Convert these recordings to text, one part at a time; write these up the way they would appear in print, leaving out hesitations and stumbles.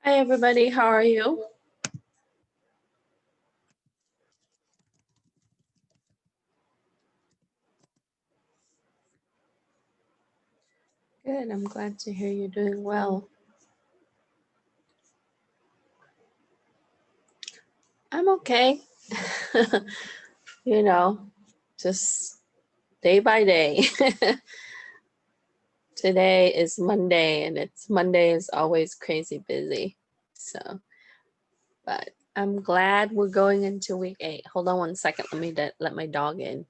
Hi everybody, how are you? Good, I'm glad to hear you're doing well. I'm okay. You know, just day by day. Today is Monday and Monday is always crazy busy. So, but I'm glad we're going into week 8. Hold on one second, let me let my dog in.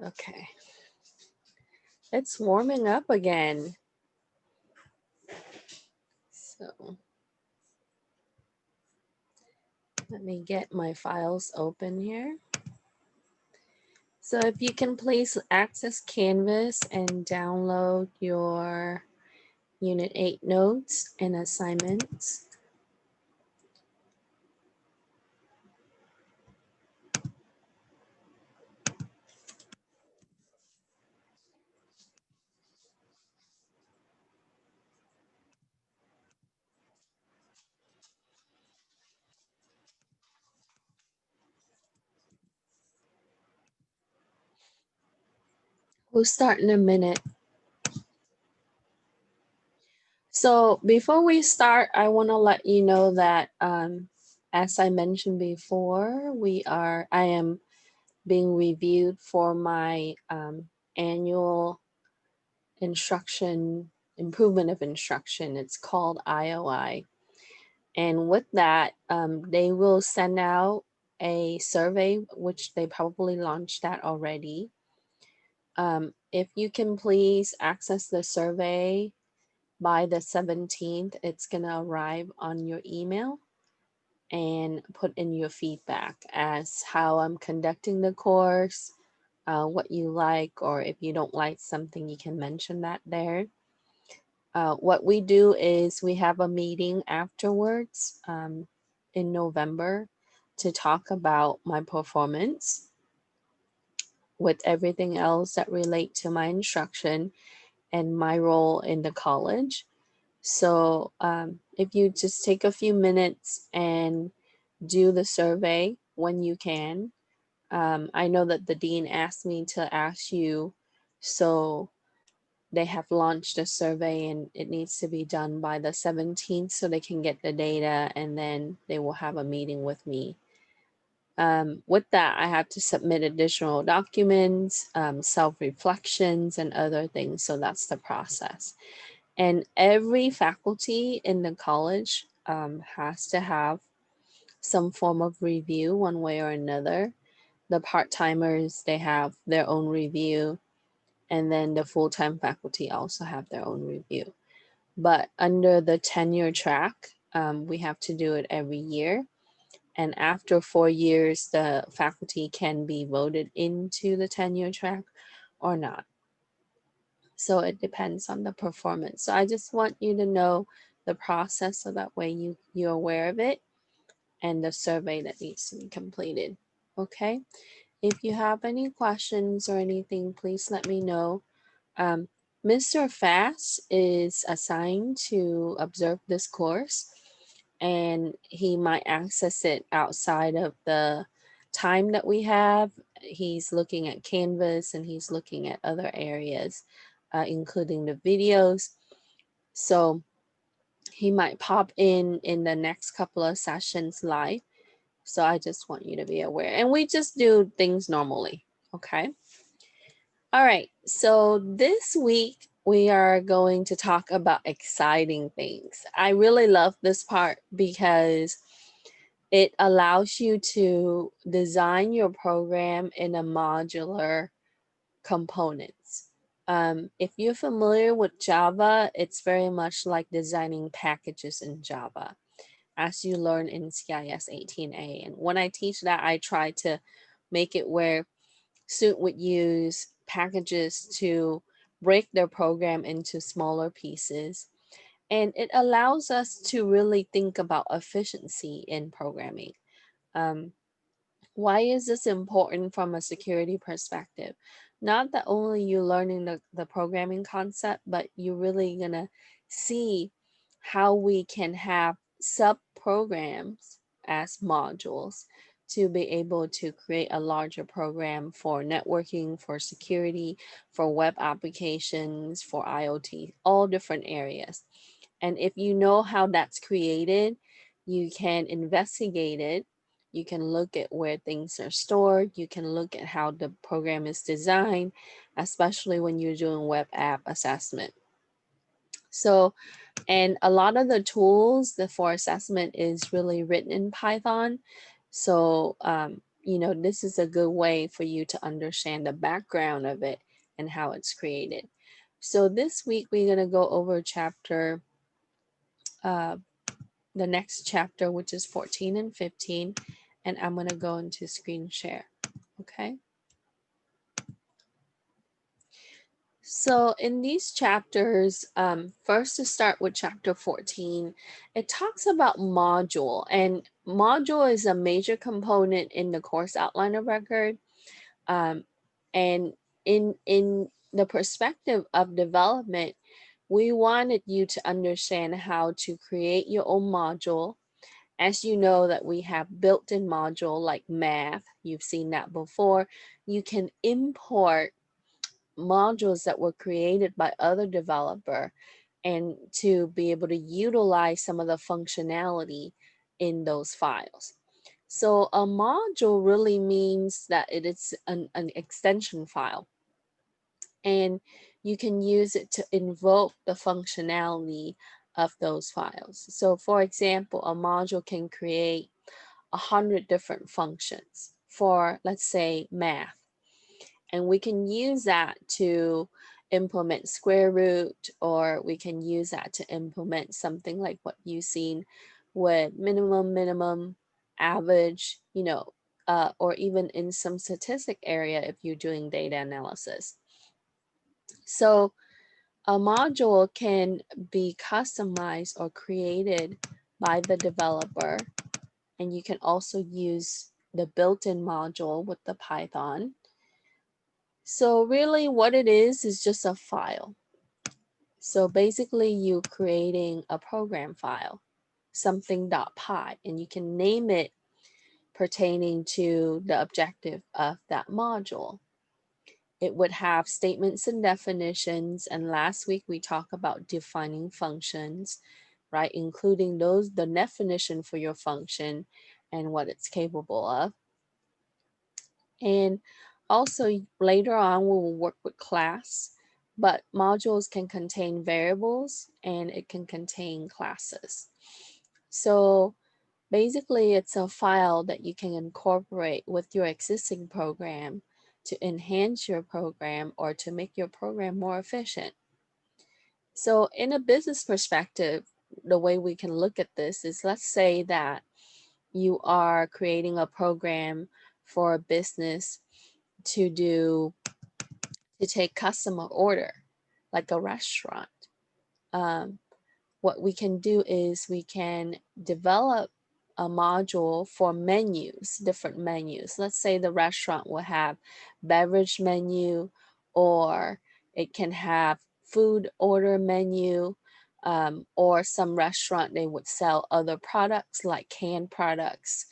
Okay. It's warming up again. So let me get my files open here. So if you can please access Canvas and download your Unit 8 notes and assignments. We'll start in a minute. So before we start, I want to let you know that as I mentioned before, I am being reviewed for my annual improvement of instruction. It's called IOI. And with that, they will send out a survey, which they probably launched that already. If you can please access the survey by the 17th, it's going to arrive on your email, and put in your feedback as how I'm conducting the course, what you like, or if you don't like something, you can mention that there. What we do is we have a meeting afterwards in November to talk about my performance with everything else that relate to my instruction and my role in the college. So if you just take a few minutes and do the survey when you can. I know that the dean asked me to ask you, so they have launched a survey and it needs to be done by the 17th so they can get the data, and then they will have a meeting with me. With that, I have to submit additional documents, self-reflections, and other things. So that's the process. And every faculty in the college has to have some form of review one way or another. The part-timers, they have their own review, and then the full-time faculty also have their own review. But under the tenure track, we have to do it every year. And after 4 years, the faculty can be voted into the tenure track or not. So it depends on the performance. So I just want you to know the process so that way you're aware of it and the survey that needs to be completed. Okay. If you have any questions or anything, please let me know. Mr. Fass is assigned to observe this course, and he might access it outside of the time that we have. He's looking at Canvas and he's looking at other areas, including the videos. So he might pop in the next couple of sessions live. So I just want you to be aware. And we just do things normally, okay? All right, so this week we are going to talk about exciting things. I really love this part because it allows you to design your program in a modular components. If you're familiar with Java, it's very much like designing packages in Java, as you learn in CIS30A. And when I teach that, I try to make it where student would use packages to break their program into smaller pieces. And it allows us to really think about efficiency in programming. Um, why is this important from a security perspective? Not that only you're learning the programming concept, but you're really gonna see how we can have sub programs as modules to be able to create a larger program for networking, for security, for web applications, for IoT, all different areas. And if you know how that's created, you can investigate it. You can look at where things are stored. You can look at how the program is designed, especially when you're doing web app assessment. So, and a lot of the tools for assessment is really written in Python. So, this is a good way for you to understand the background of it and how it's created. So this week we're going to go over uh, the next chapter, which is 14 and 15, and I'm going to go into screen share. Okay. So in these chapters, first to start with chapter 14, it talks about module, and module is a major component in the course outline of record. And in the perspective of development, we wanted you to understand how to create your own module. As you know that we have built-in module like math, you've seen that before. You can import modules that were created by other developer and to be able to utilize some of the functionality in those files. So a module really means that it is an extension file, and you can use it to invoke the functionality of those files. So for example, a module can create 100 different functions for, let's say, math. And we can use that to implement square root, or we can use that to implement something like what you've seen with minimum, average, or even in some statistic area if you're doing data analysis. So a module can be customized or created by the developer, and you can also use the built-in module with the Python. So really what it is just a file. So basically you creating a program file, something.py, and you can name it pertaining to the objective of that module. It would have statements and definitions, and last week we talked about defining functions, right? Including the definition for your function and what it's capable of. And also later on, we will work with class, but modules can contain variables and it can contain classes. So basically, it's a file that you can incorporate with your existing program to enhance your program or to make your program more efficient. So in a business perspective, the way we can look at this is, let's say that you are creating a program for a business to take customer order, like a restaurant. Um, what we can do is we can develop a module for menus, different menus. Let's say the restaurant will have beverage menu, or it can have food order menu, or some restaurant they would sell other products like canned products.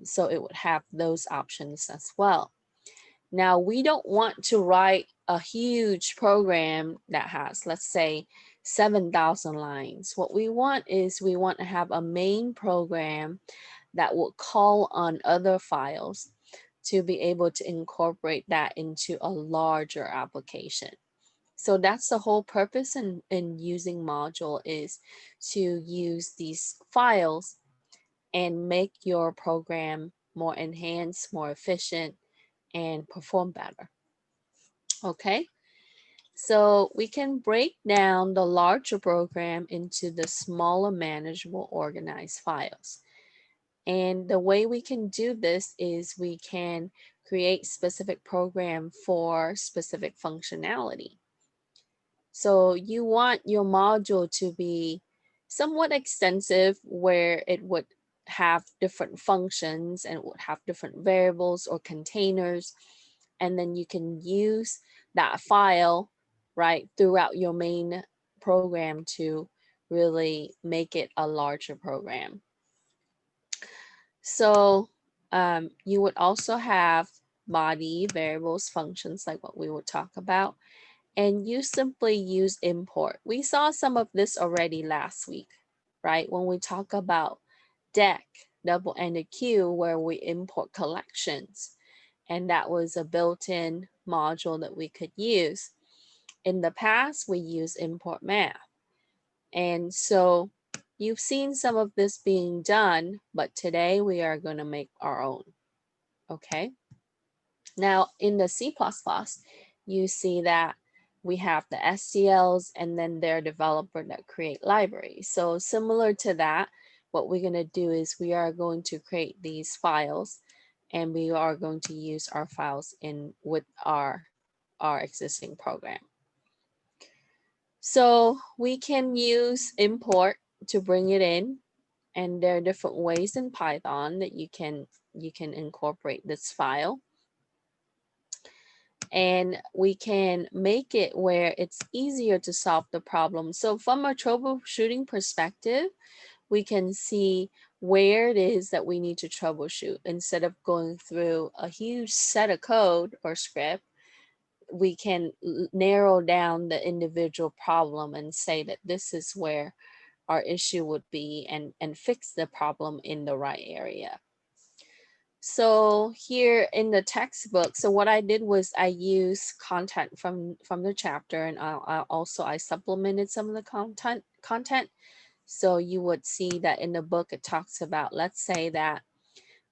So it would have those options as well. Now, we don't want to write a huge program that has, let's say, 7,000 lines. What we want is we want to have a main program that will call on other files to be able to incorporate that into a larger application. So that's the whole purpose in using module, is to use these files and make your program more enhanced, more efficient, and perform better. Okay, so we can break down the larger program into the smaller, manageable, organized files. And the way we can do this is we can create specific program for specific functionality. So you want your module to be somewhat extensive where it would have different functions and it would have different variables or containers. And then you can use that file, right, throughout your main program to really make it a larger program. So you would also have body variables, functions like what we would talk about, and you simply use import. We saw some of this already last week, right? When we talk about deck, double-ended queue, where we import collections, and that was a built-in module that we could use. In the past, we use import math. And so you've seen some of this being done, but today we are going to make our own. Okay. Now in the C++, you see that we have the STLs and then their developer that create libraries. So similar to that, what we're going to do is we are going to create these files and we are going to use our files in with our existing program. So we can use import to bring it in, and there are different ways in Python that you can incorporate this file. And we can make it where it's easier to solve the problem. So from a troubleshooting perspective, we can see where it is that we need to troubleshoot. Instead of going through a huge set of code or script, we can narrow down the individual problem and say that this is where our issue would be, and fix the problem in the right area. So here in the textbook, so what I did was I used content from the chapter, and I supplemented some of the content. So you would see that in the book it talks about, let's say that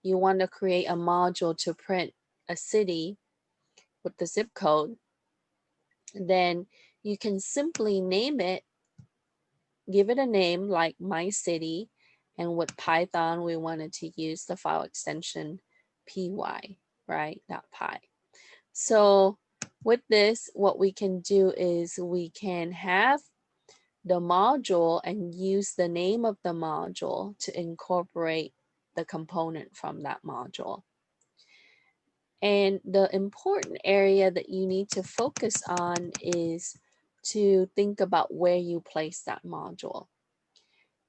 you want to create a module to print a city with the zip code, then you can simply name it, give it a name like my city, and with Python we wanted to use the file extension py, right, .py. So with this, what we can do is we can have the module and use the name of the module to incorporate the component from that module. And the important area that you need to focus on is to think about where you place that module.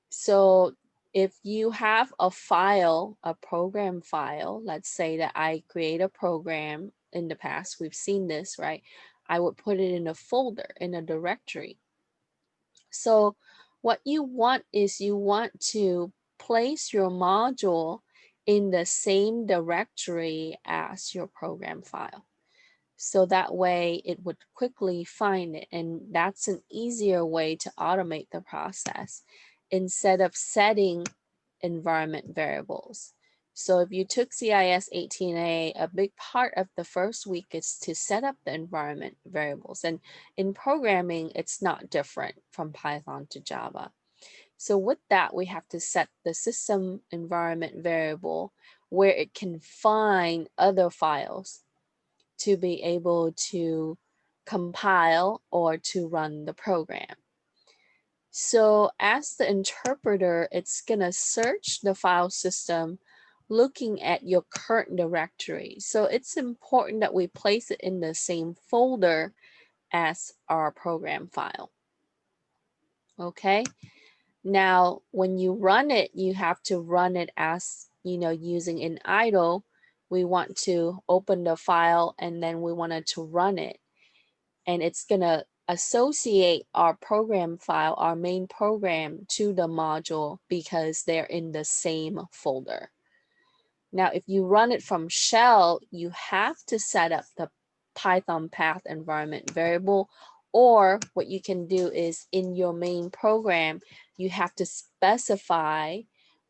So if you have a file, a program file, let's say that I create a program in the past, we've seen this, right? I would put it in a folder, in a directory. So what you want is you want to place your module in the same directory as your program file. So that way it would quickly find it, and that's an easier way to automate the process instead of setting environment variables. So if you took CIS30A, a big part of the first week is to set up the environment variables. And in programming, it's not different from Python to Java. So with that, we have to set the system environment variable where it can find other files to be able to compile or to run the program. So as the interpreter, it's going to search the file system looking at your current directory. So it's important that we place it in the same folder as our program file. Okay. Now, when you run it, you have to run it as, using an idle. We want to open the file and then we wanted to run it. And it's going to associate our program file, our main program, to the module because they're in the same folder. Now, if you run it from shell, you have to set up the Python path environment variable, or what you can do is in your main program, you have to specify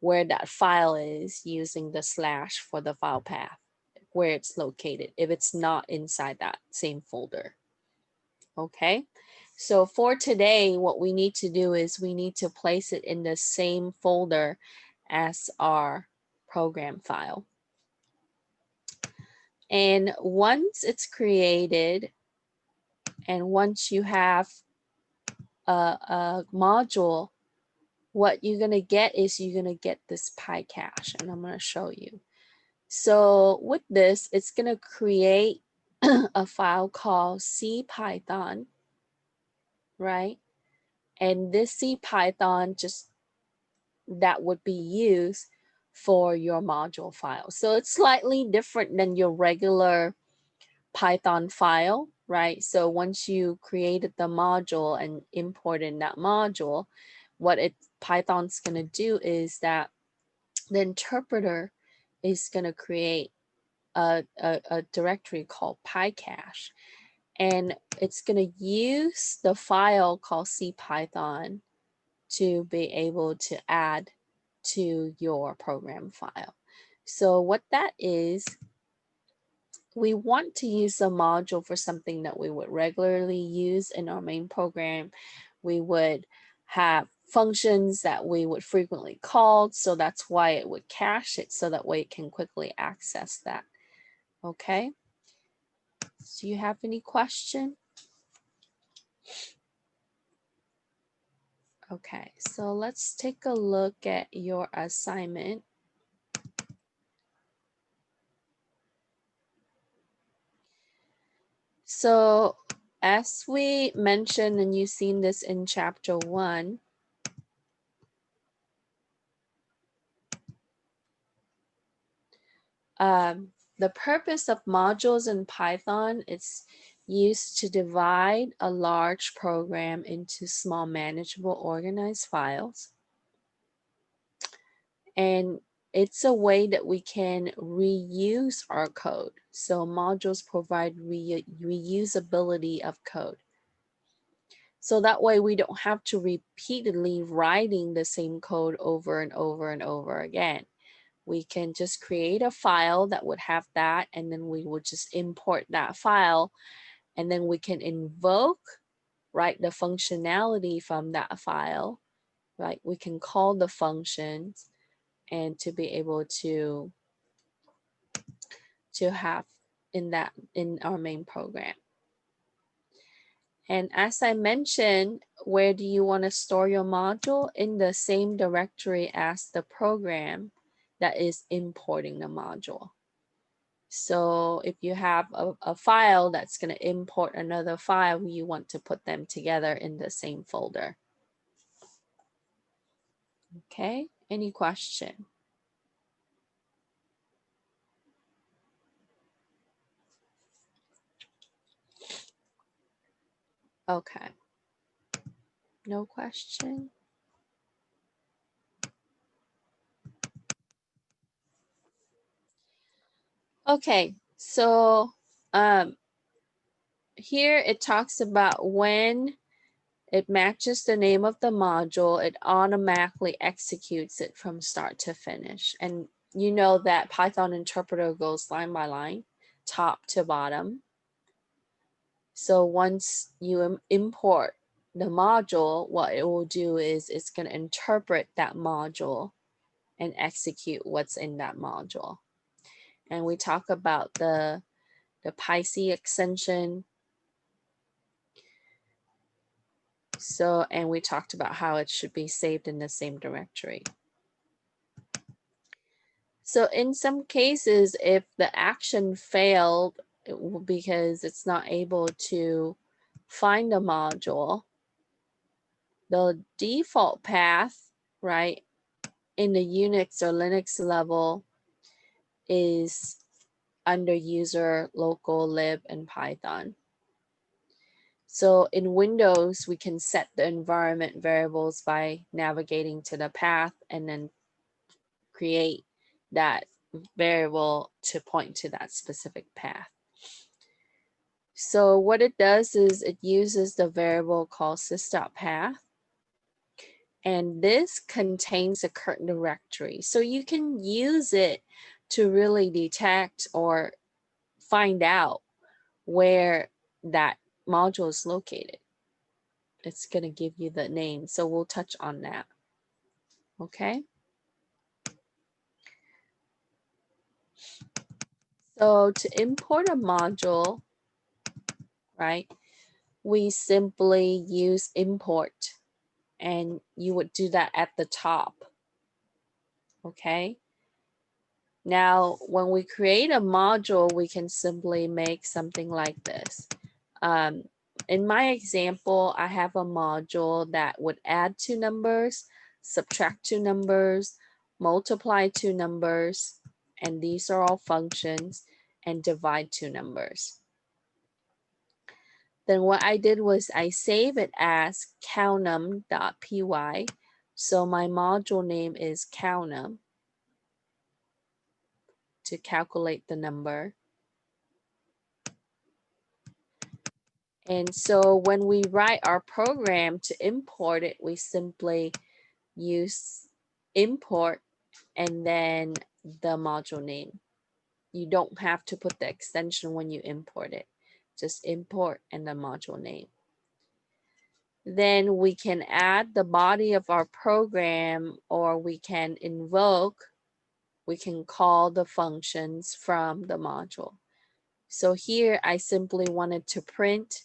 where that file is using the / for the file path, where it's located, if it's not inside that same folder. Okay, so for today, what we need to do is we need to place it in the same folder as our program file. And once it's created, and once you have a module, what you're going to get is you're going to get this PyCache, and I'm going to show you. So with this, it's going to create a file called CPython, right? And this CPython just that would be used for your module file. So it's slightly different than your regular Python file, right? So once you created the module and imported that module, what Python's going to do is that the interpreter is going to create a directory called PyCache, and it's going to use the file called CPython to be able to add to your program file. So what that is, we want to use a module for something that we would regularly use in our main program. We would have functions that we would frequently call, so that's why it would cache it, so that way it can quickly access that. Okay, do you have any question? Okay, so let's take a look at your assignment. So as we mentioned, and you've seen this in chapter 1, the purpose of modules in Python is used to divide a large program into small, manageable, organized files. And it's a way that we can reuse our code. So modules provide reusability of code. So that way we don't have to repeatedly writing the same code over and over and over again. We can just create a file that would have that, and then we would just import that file, and then we can invoke, right, the functionality from that file, right? We can call the functions and to be able to have in our main program. And as I mentioned, where do you want to store your module? In the same directory as the program that is importing the module. So if you have a file that's going to import another file, you want to put them together in the same folder. Okay, any question? Okay, no question. Okay, so here it talks about when it matches the name of the module, it automatically executes it from start to finish. And you know that Python interpreter goes line by line, top to bottom. So once you import the module, what it will do is it's going to interpret that module and execute what's in that module. And we talk about the PyC extension. So, and we talked about how it should be saved in the same directory. So in some cases, if the action failed because it's not able to find a module, the default path, right, in the Unix or Linux level is under user, local, lib, and Python. So in Windows, we can set the environment variables by navigating to the path and then create that variable to point to that specific path. So what it does is it uses the variable called sys.path, and this contains a current directory. So you can use it to really detect or find out where that module is located. It's going to give you the name. So we'll touch on that. Okay. So to import a module, right, we simply use import, and you would do that at the top. Okay. Now, when we create a module, we can simply make something like this. In my example, I have a module that would add 2 numbers, subtract 2 numbers, multiply 2 numbers, and these are all functions, and divide 2 numbers. Then what I did was I save it as countum.py. So my module name is countum to calculate the number. And so when we write our program to import it, we simply use import and then the module name. You don't have to put the extension when you import it. Just import and the module name. Then we can add the body of our program, or we can invoke, we can call the functions from the module. So here I simply wanted to print,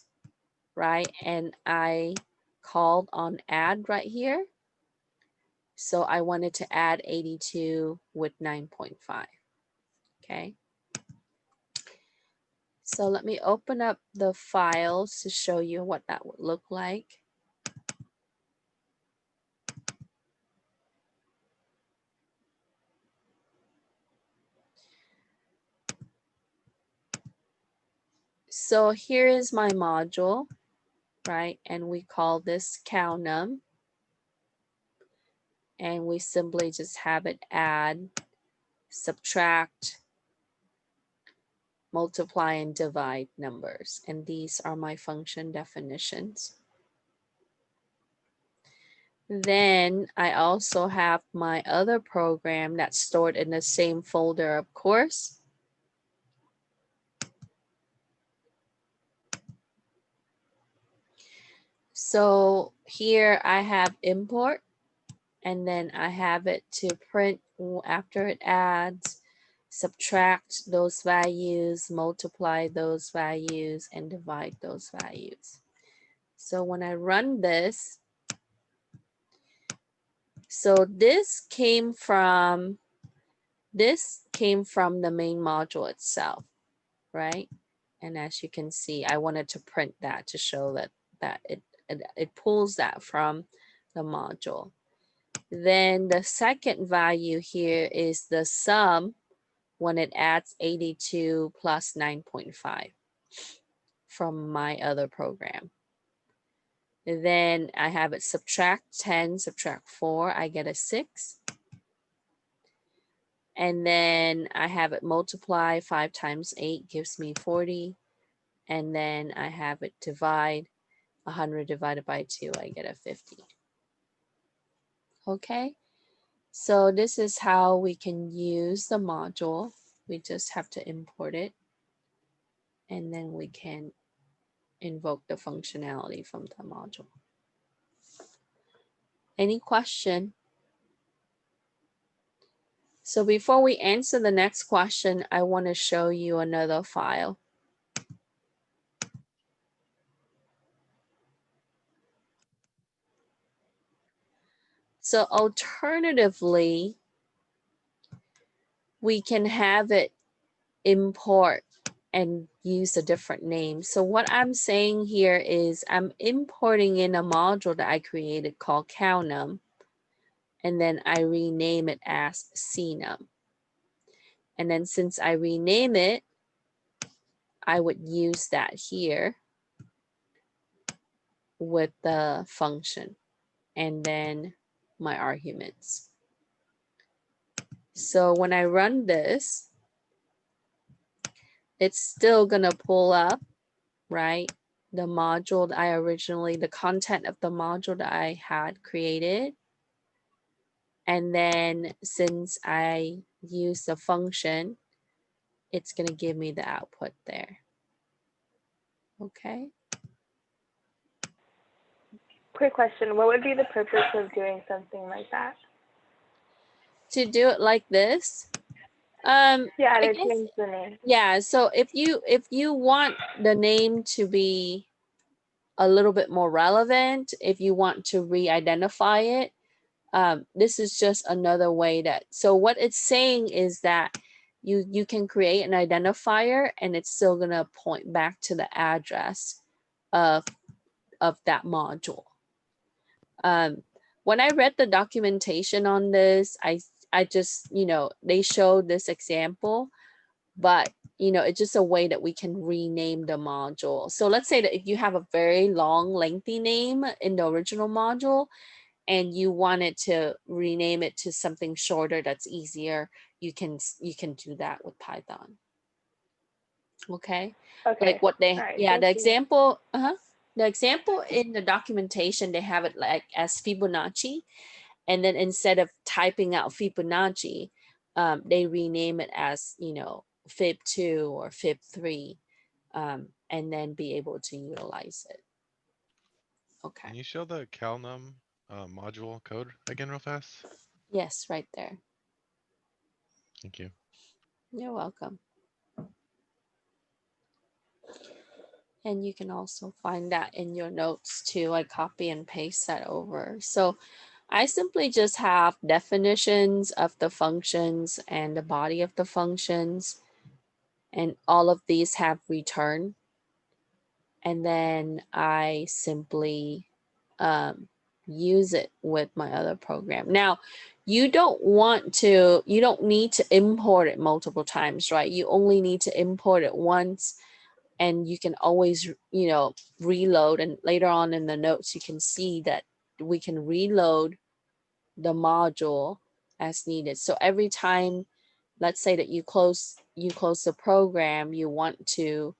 right? And I called on add right here. So I wanted to add 82 with 9.5. Okay. So let me open up the files to show you what that would look like. So here is my module, right? And we call this countum. And we simply just have it add, subtract, multiply, and divide numbers. And these are my function definitions. Then I also have my other program that's stored in the same folder, of course. So here I have import, and then I have it to print after it adds, subtract those values, multiply those values, and divide those values. So when I run this, so this came from the main module itself, right? And as you can see, I wanted to print that to show that it pulls that from the module. Then the second value here is the sum when it adds 82 plus 9.5 from my other program. And then I have it subtract 10, subtract 4, I get a 6. And then I have it multiply 5 times 8 gives me 40. And then I have it divide 100 divided by 2, I get a 50. Okay, so this is how we can use the module. We just have to import it, and then we can invoke the functionality from the module. Any question? So before we answer the next question, I want to show you another file. So alternatively, we can have it import and use a different name. So what I'm saying here is I'm importing in a module that I created called countum, and then I rename it as cnum. And then since I rename it, I would use that here with the function and then my arguments. So when I run this, it's still gonna pull up, right? The module that I originally, the content of the module that I had created. And then since I use the function, it's gonna give me the output there. Okay. Quick question, what would be the purpose of doing something like that? To do it like this, Yeah, I to guess, change the name. yeah, so if you want the name to be a little bit more relevant, if you want to re-identify it, this is just another way that, so what it's saying is that you can create an identifier and it's still gonna point back to the address of that module. When I read the documentation on this, I just, they showed this example, but it's just a way that we can rename the module. So let's say that if you have a very long, lengthy name in the original module and you wanted to rename it to something shorter that's easier, you can do that with Python. Okay. Okay. Like what All they, right. yeah, Thank the you. example, the example in the documentation, they have it like as Fibonacci. And then instead of typing out Fibonacci, they rename it as, Fib2 or Fib3, and then be able to utilize it. Okay. Can you show the calnum module code again real fast? Yes, right there. Thank you. You're welcome. And you can also find that in your notes too. I copy and paste that over. So I simply just have definitions of the functions and the body of the functions. And all of these have return. And then I simply use it with my other program. Now, you don't need to import it multiple times, right? You only need to import it once, and you can always, reload. And later on in the notes, you can see that we can reload the module as needed. So every time, let's say that you close the program, you want to,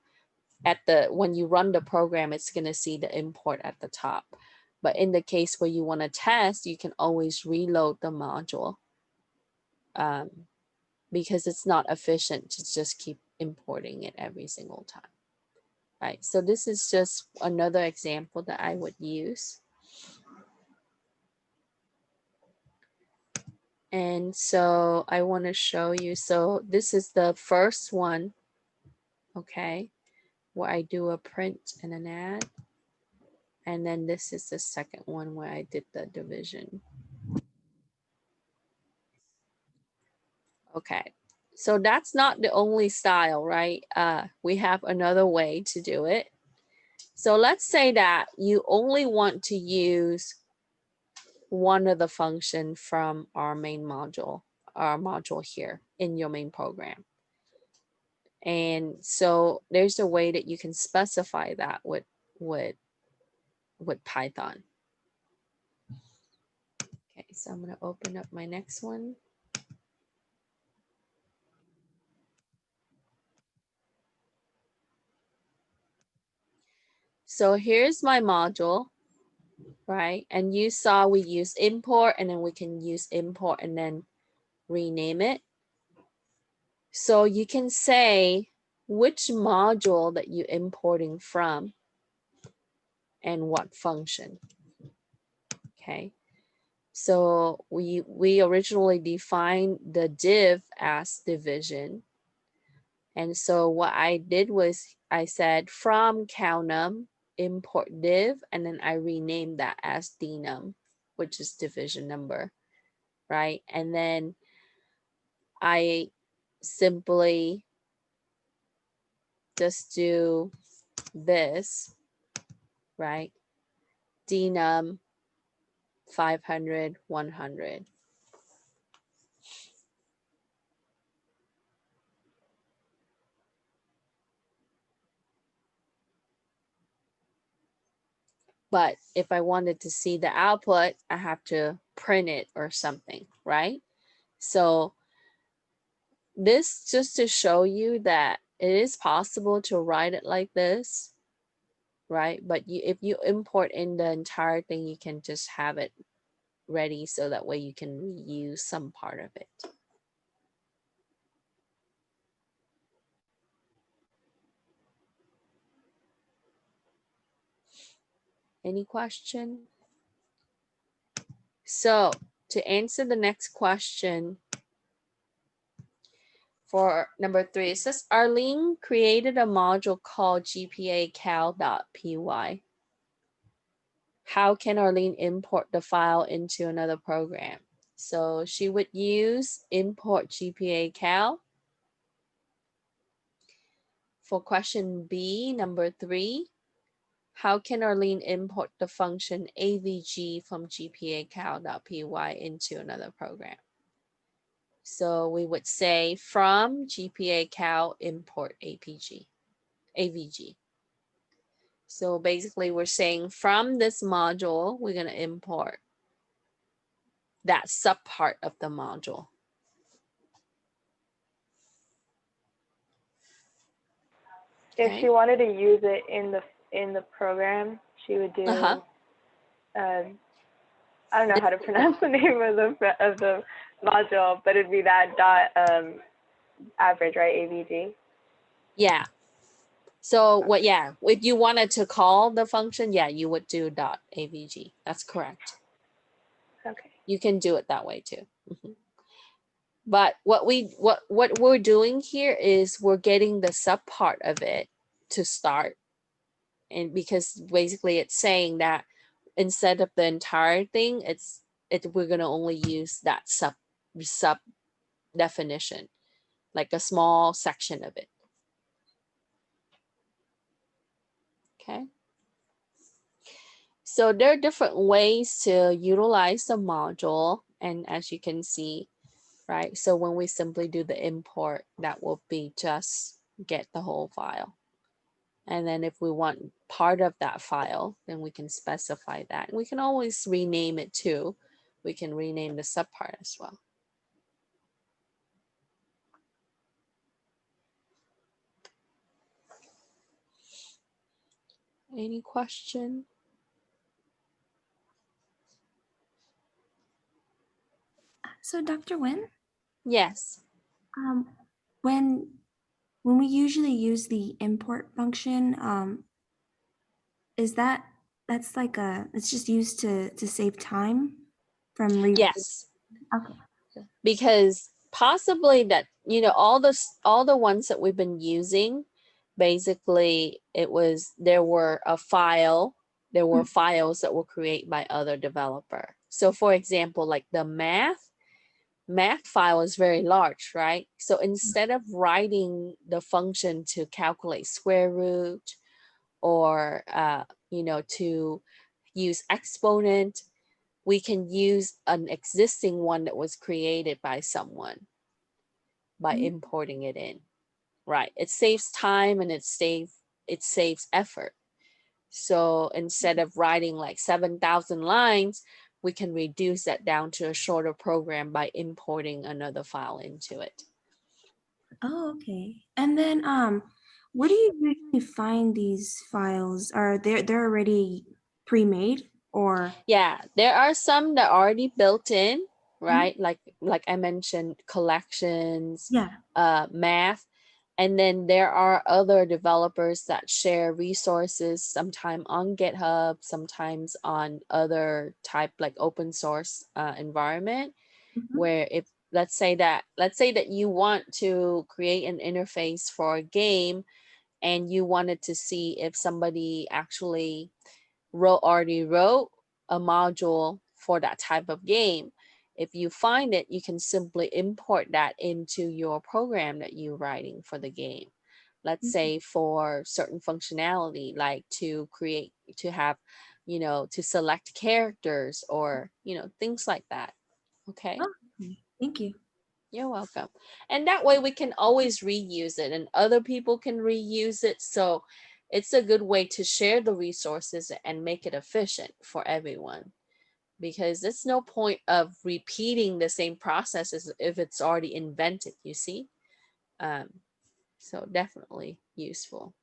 when you run the program, it's going to see the import at the top. But in the case where you want to test, you can always reload the module, because it's not efficient to just keep importing it every single time. Right. So this is just another example that I would use. And so I want to show you. So this is the first one, okay, where I do a print and an add. And then this is the second one where I did the division. Okay, so that's not the only style, right? We have another way to do it. So let's say that you only want to use one of the function from our main module, our module here in your main program. And so there's a way that you can specify that with Python. Okay, so I'm going to open up my next one. So here's my module, right? And you saw we use import, and then we can use import and then rename it. So you can say which module that you're importing from and what function. Okay. So we originally defined the div as division. And so what I did was I said from calnum import div, and then I renamed that as denum, which is division number, right? And then I simply just do this, right? Denum 500, 100. But if I wanted to see the output, I have to print it or something, right? So this just to show you that it is possible to write it like this, right? But if you import in the entire thing, you can just have it ready so that way you can reuse some part of it. Any question? So to answer the next question, for number 3, it says Arlene created a module called gpacal.py. how can Arlene import the file into another program? So she would use import GPA cal. For question B, number 3, how can Arlene import the function avg from gpacal.py into another program? So we would say from gpacal import avg. So basically we're saying from this module, we're going to import that subpart of the module. If Okay. she wanted to use it in the program, she would do. I don't know how to pronounce the name of the module, but it'd be that dot average, right? AVG. Yeah. So what? Yeah, if you wanted to call the function, yeah, you would do dot avg. That's correct. Okay. You can do it that way too. But what we're doing here is we're getting the sub part of it to start, and because basically it's saying that instead of the entire thing, we're gonna only use that sub definition, like a small section of it. Okay. So there are different ways to utilize the module, and as you can see, right? So when we simply do the import, that will be just get the whole file. And then if we want part of that file, then we can specify that. We can always rename it too. We can rename the subpart as well. Any question? So Dr. Nguyen, Yes. when we usually use the import function, is that's like it's just used to save time from Yes. Okay. Because possibly that, all the ones that we've been using, basically there were files that were created by other developer. So for example, like the math file is very large, right? So instead of writing the function to calculate square root or to use exponent, we can use an existing one that was created by someone by importing it in, right? It saves time and it saves effort. So instead of writing like 7,000 lines, we can reduce that down to a shorter program by importing another file into it. Oh, okay. And then where do you usually find these files? Are they're already pre-made or? Yeah, there are some that are already built in, right? Like I mentioned, collections, Yeah. math. And then there are other developers that share resources, sometimes on GitHub, sometimes on other type like open source environment, where if let's say that you want to create an interface for a game and you wanted to see if somebody actually already wrote a module for that type of game. If you find it, you can simply import that into your program that you're writing for the game. Let's say for certain functionality, like to have, to select characters or, things like that. Okay. Okay. Thank you. You're welcome. And that way we can always reuse it and other people can reuse it. So it's a good way to share the resources and make it efficient for everyone, because there's no point of repeating the same processes if it's already invented, you see? So definitely useful.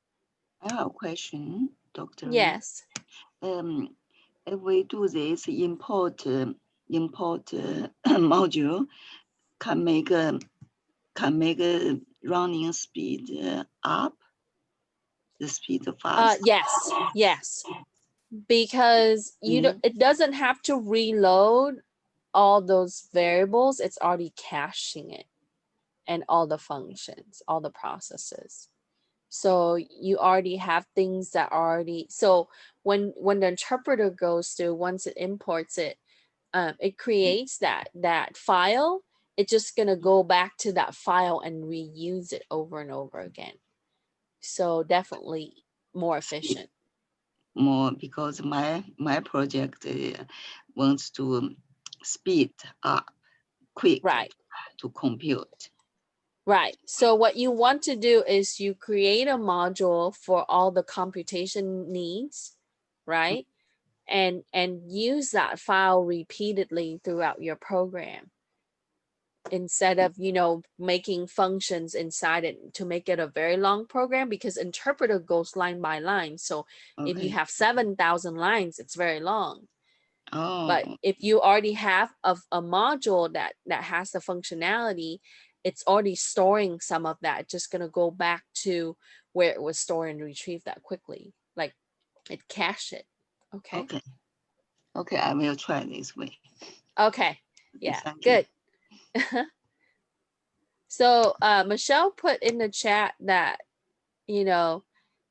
I have a question, Dr. Yes. If we do this import module, can make a running speed up, the speed fast. Yes, because it doesn't have to reload all those variables. It's already caching it and all the functions, all the processes. So you already have things that already, so when the interpreter goes through, once it imports it, it creates that file. It's just gonna go back to that file and reuse it over and over again. So definitely more efficient. More because my project wants to speed up quick Right. to compute. Right. So what you want to do is you create a module for all the computation needs, right? And use that file repeatedly throughout your program, instead of, you know, making functions inside it to make it a very long program, because interpreter goes line by line. So if you Okay. have 7,000 lines, it's very long. But Oh, if you already have a module that has the functionality, it's already storing some of that. It's just going to go back to where it was stored and retrieve that quickly. Like it cache it. Okay. okay. Okay, I will try this way. Okay. Yeah, Thank good. So Michelle put in the chat that, you know,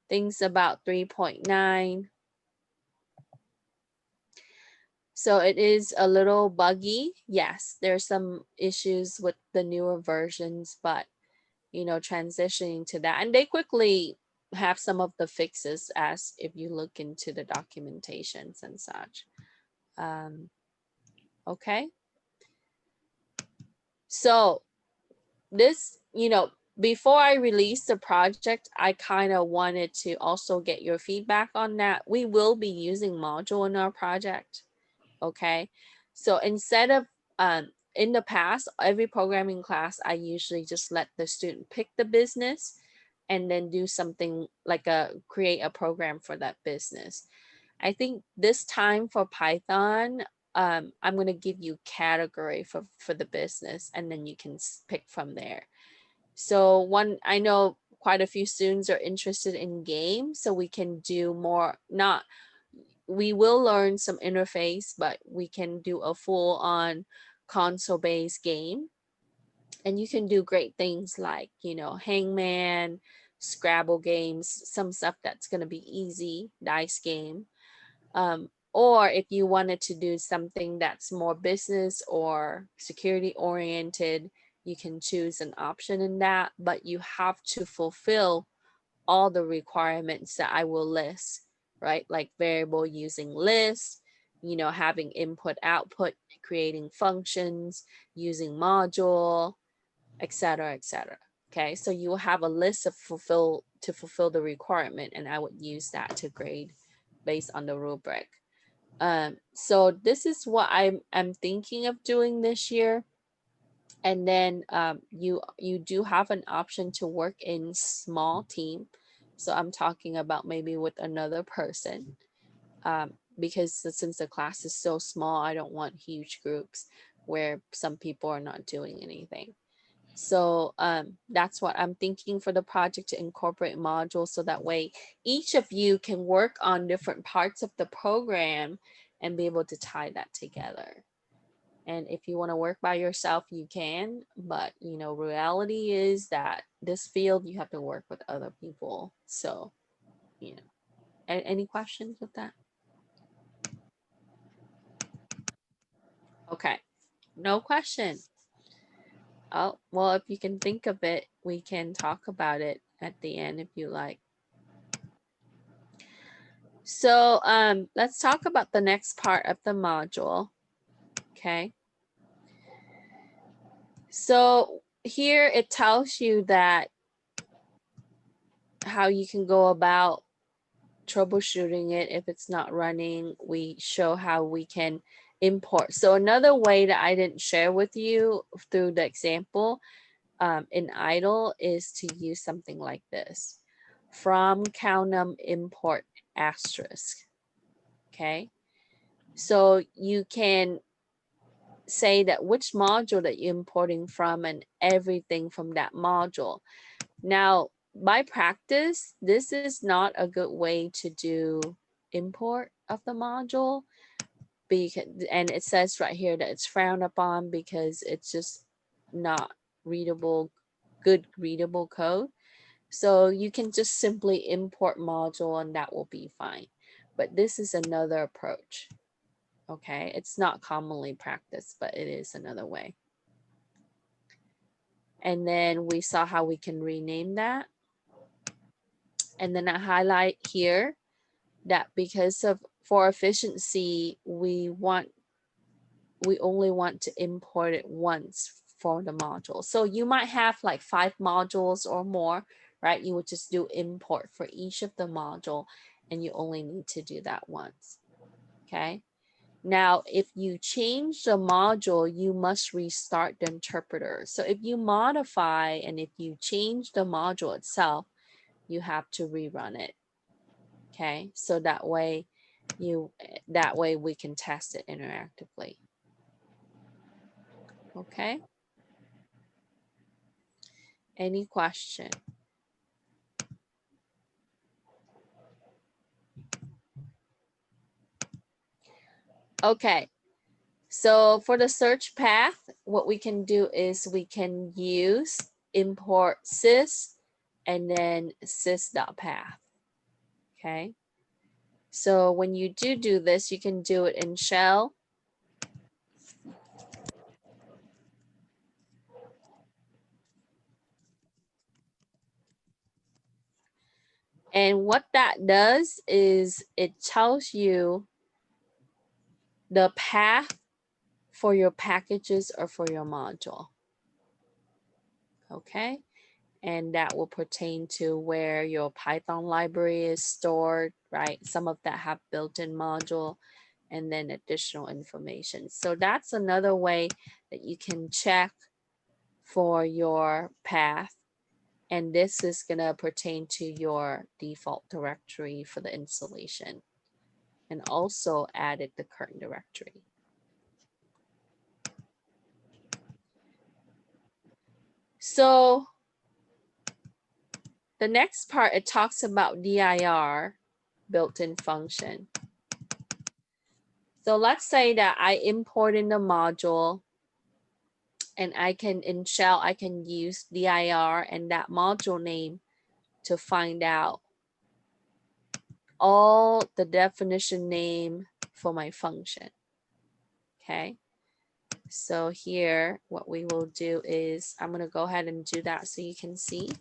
things about 3.9. So it is a little buggy. Yes, there's some issues with the newer versions, but, you know, transitioning to that. And they quickly have some of the fixes, as if you look into the documentations and such. Okay. So this, you know, before I release the project, I kind of wanted to also get your feedback on that. We will be using module in our project. Okay. So instead of, in the past, every programming class, I usually just let the student pick the business and then do something like create a program for that business. I think this time for Python, I'm going to give you category for the business, and then you can pick from there. So I know quite a few students are interested in games, so we can do more, we will learn some interface, but we can do a full on console-based game. And you can do great things like, you know, Hangman, Scrabble games, some stuff that's going to be easy, dice game. Or if you wanted to do something that's more business or security oriented, you can choose an option in that, but you have to fulfill all the requirements that I will list, right? Like variable using lists, you know, having input output, creating functions, using module, etc., etc. Okay, so you will have a list of fulfill the requirement, and I would use that to grade based on the rubric. So this is what I'm thinking of doing this year. And then you do have an option to work in small team. So I'm talking about maybe with another person, because since the class is so small, I don't want huge groups where some people are not doing anything. So that's what I'm thinking for the project, to incorporate modules, so that way each of you can work on different parts of the program and be able to tie that together. And if you want to work by yourself, you can, but you know, reality is that this field, you have to work with other people. So, you know, any questions with that? Okay, no question. Oh, well, if you can think of it, we can talk about it at the end if you like. So let's talk about the next part of the module. Okay. So here it tells you that how you can go about troubleshooting it if it's not running. We show how we can import. So another way that I didn't share with you through the example in idle is to use something like this: from countum import asterisk. Okay, so you can say that which module that you're importing from and everything from that module. Now, by practice, this is not a good way to do import of the module, because, and it says right here that it's frowned upon because it's just not readable, good readable code. So you can just simply import module and that will be fine. But this is another approach. Okay, it's not commonly practiced, but it is another way. And then we saw how we can rename that. And then I highlight here that because of for efficiency, we only want to import it once for the module. So you might have like 5 modules or more, right? You would just do import for each of the module and you only need to do that once. Okay. Now, if you change the module, you must restart the interpreter. So if you modify and if you change the module itself, you have to rerun it. Okay. So that way we can test it interactively. Okay. Any question? Okay, so for the search path, what we can do is we can use import sys and then sys.path. Okay, so when you do this, you can do it in shell. And what that does is it tells you the path for your packages or for your module. Okay, and that will pertain to where your Python library is stored, right? Some of that have built-in module and then additional information. So that's another way that you can check for your path. And this is going to pertain to your default directory for the installation and also added the current directory. So the next part, it talks about dir, built-in function. So let's say that I import in the module and I can, in shell, I can use dir and that module name to find out all the definition name for my function. Okay. So here, what we will do is I'm going to go ahead and do that so you can see.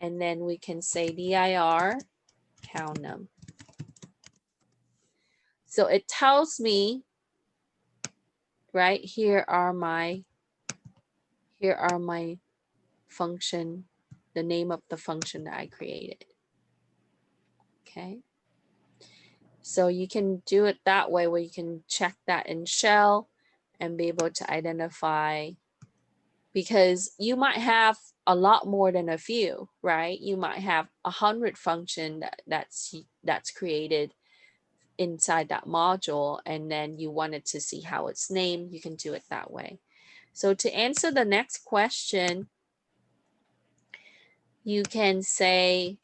And then we can say dir countum. So it tells me, right, here are my function, the name of the function that I created. Okay. So you can do it that way where you can check that in shell and be able to identify, because you might have a lot more than a few, right? You might have 100 function that's created inside that module, and then you wanted to see how it's named, you can do it that way. So to answer the next question, you can say,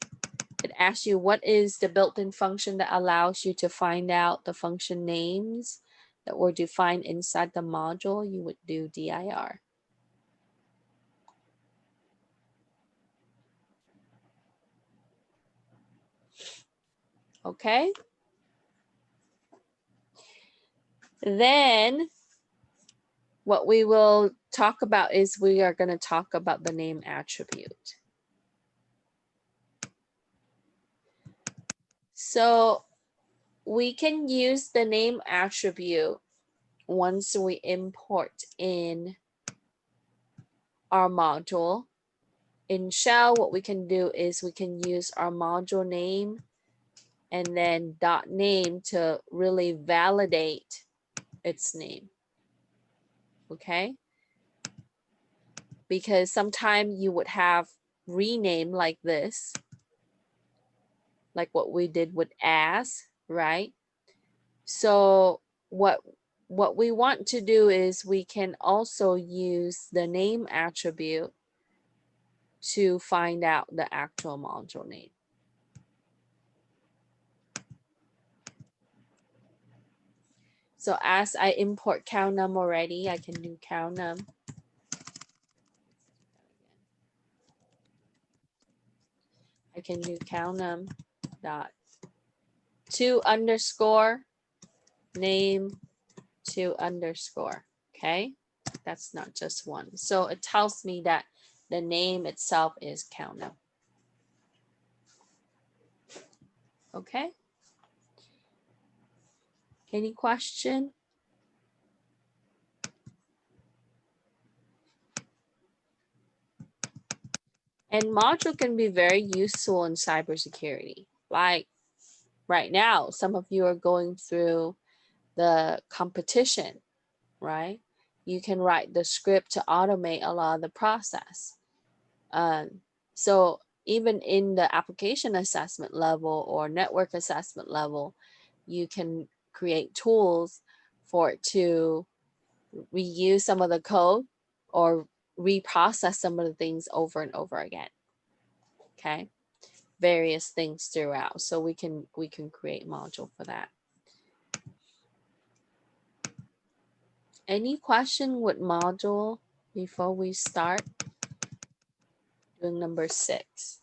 it asks you what is the built-in function that allows you to find out the function names that were defined inside the module. You would do dir. Okay. Then what we will talk about is we are going to talk about the name attribute. So we can use the name attribute once we import in our module. In shell, what we can do is we can use our module name and then .name to really validate its name. Okay? Because sometimes you would have rename like this, like what we did with as, right? So what we want to do is we can also use the name attribute to find out the actual module name. So as I import countum already, I can do countum. can do countum dot to underscore name to underscore. Okay, that's not just one. So it tells me that the name itself is countum. Okay. Any question? And module can be very useful in cybersecurity. Like right now, some of you are going through the competition, right? You can write the script to automate a lot of the process. So even in the application assessment level or network assessment level, you can create tools for it to reuse some of the code or reprocess some of the things over and over again. Okay, various things throughout. So we can create module for that. Any question with module before we start doing number 6?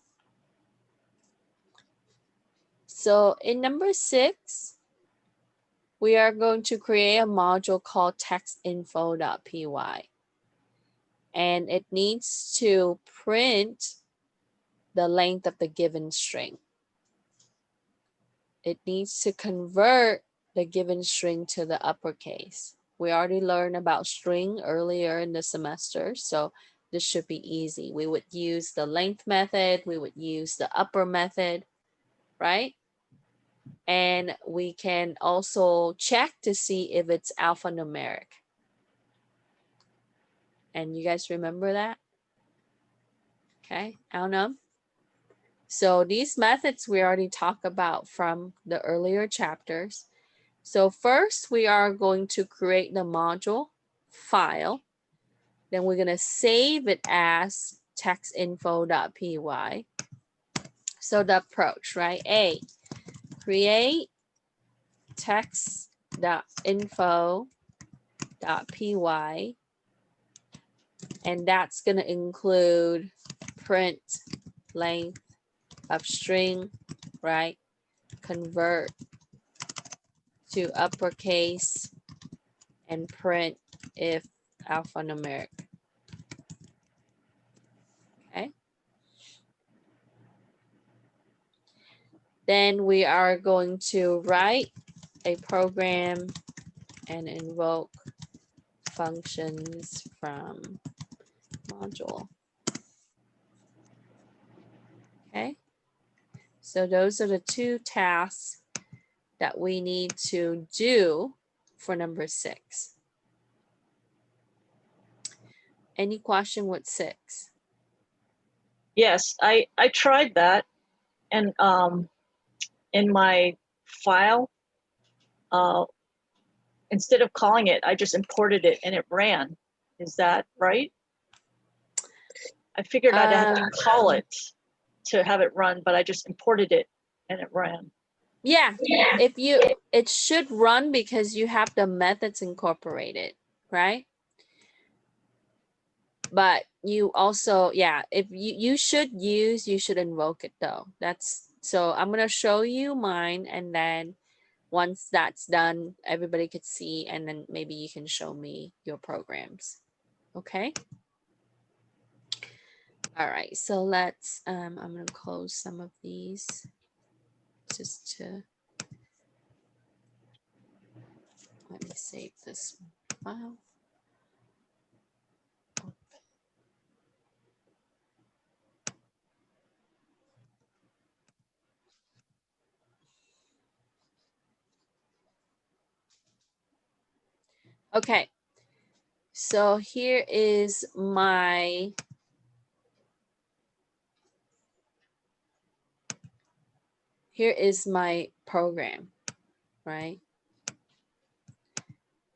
So in number 6, we are going to create a module called textinfo.py. And it needs to print the length of the given string. It needs to convert the given string to the uppercase. We already learned about string earlier in the semester, so this should be easy. We would use the length method, we would use the upper method, right? And we can also check to see if it's alphanumeric. And you guys remember that? Okay, alnum. So these methods we already talked about from the earlier chapters. So first we are going to create the module file. Then we're going to save it as textinfo.py. So the approach, right? A, create text.info.py. And that's going to include print length of string, right? Convert to uppercase and print if alphanumeric. Okay. Then we are going to write a program and invoke functions from module. Okay. So those are the 2 tasks that we need to do for number 6. Any question with 6? Yes, I tried that, and in my file, instead of calling it, I just imported it and it ran. Is that right? I figured I'd have to call it to have it run, but I just imported it and it ran. Yeah, it should run because you have the methods incorporated, right? But you also, yeah, if you should invoke it though. So I'm gonna show you mine, and then once that's done, everybody could see, and then maybe you can show me your programs. Okay. All right, so let's I'm gonna close some of these just to let me save this file. Okay, so here is my program, right?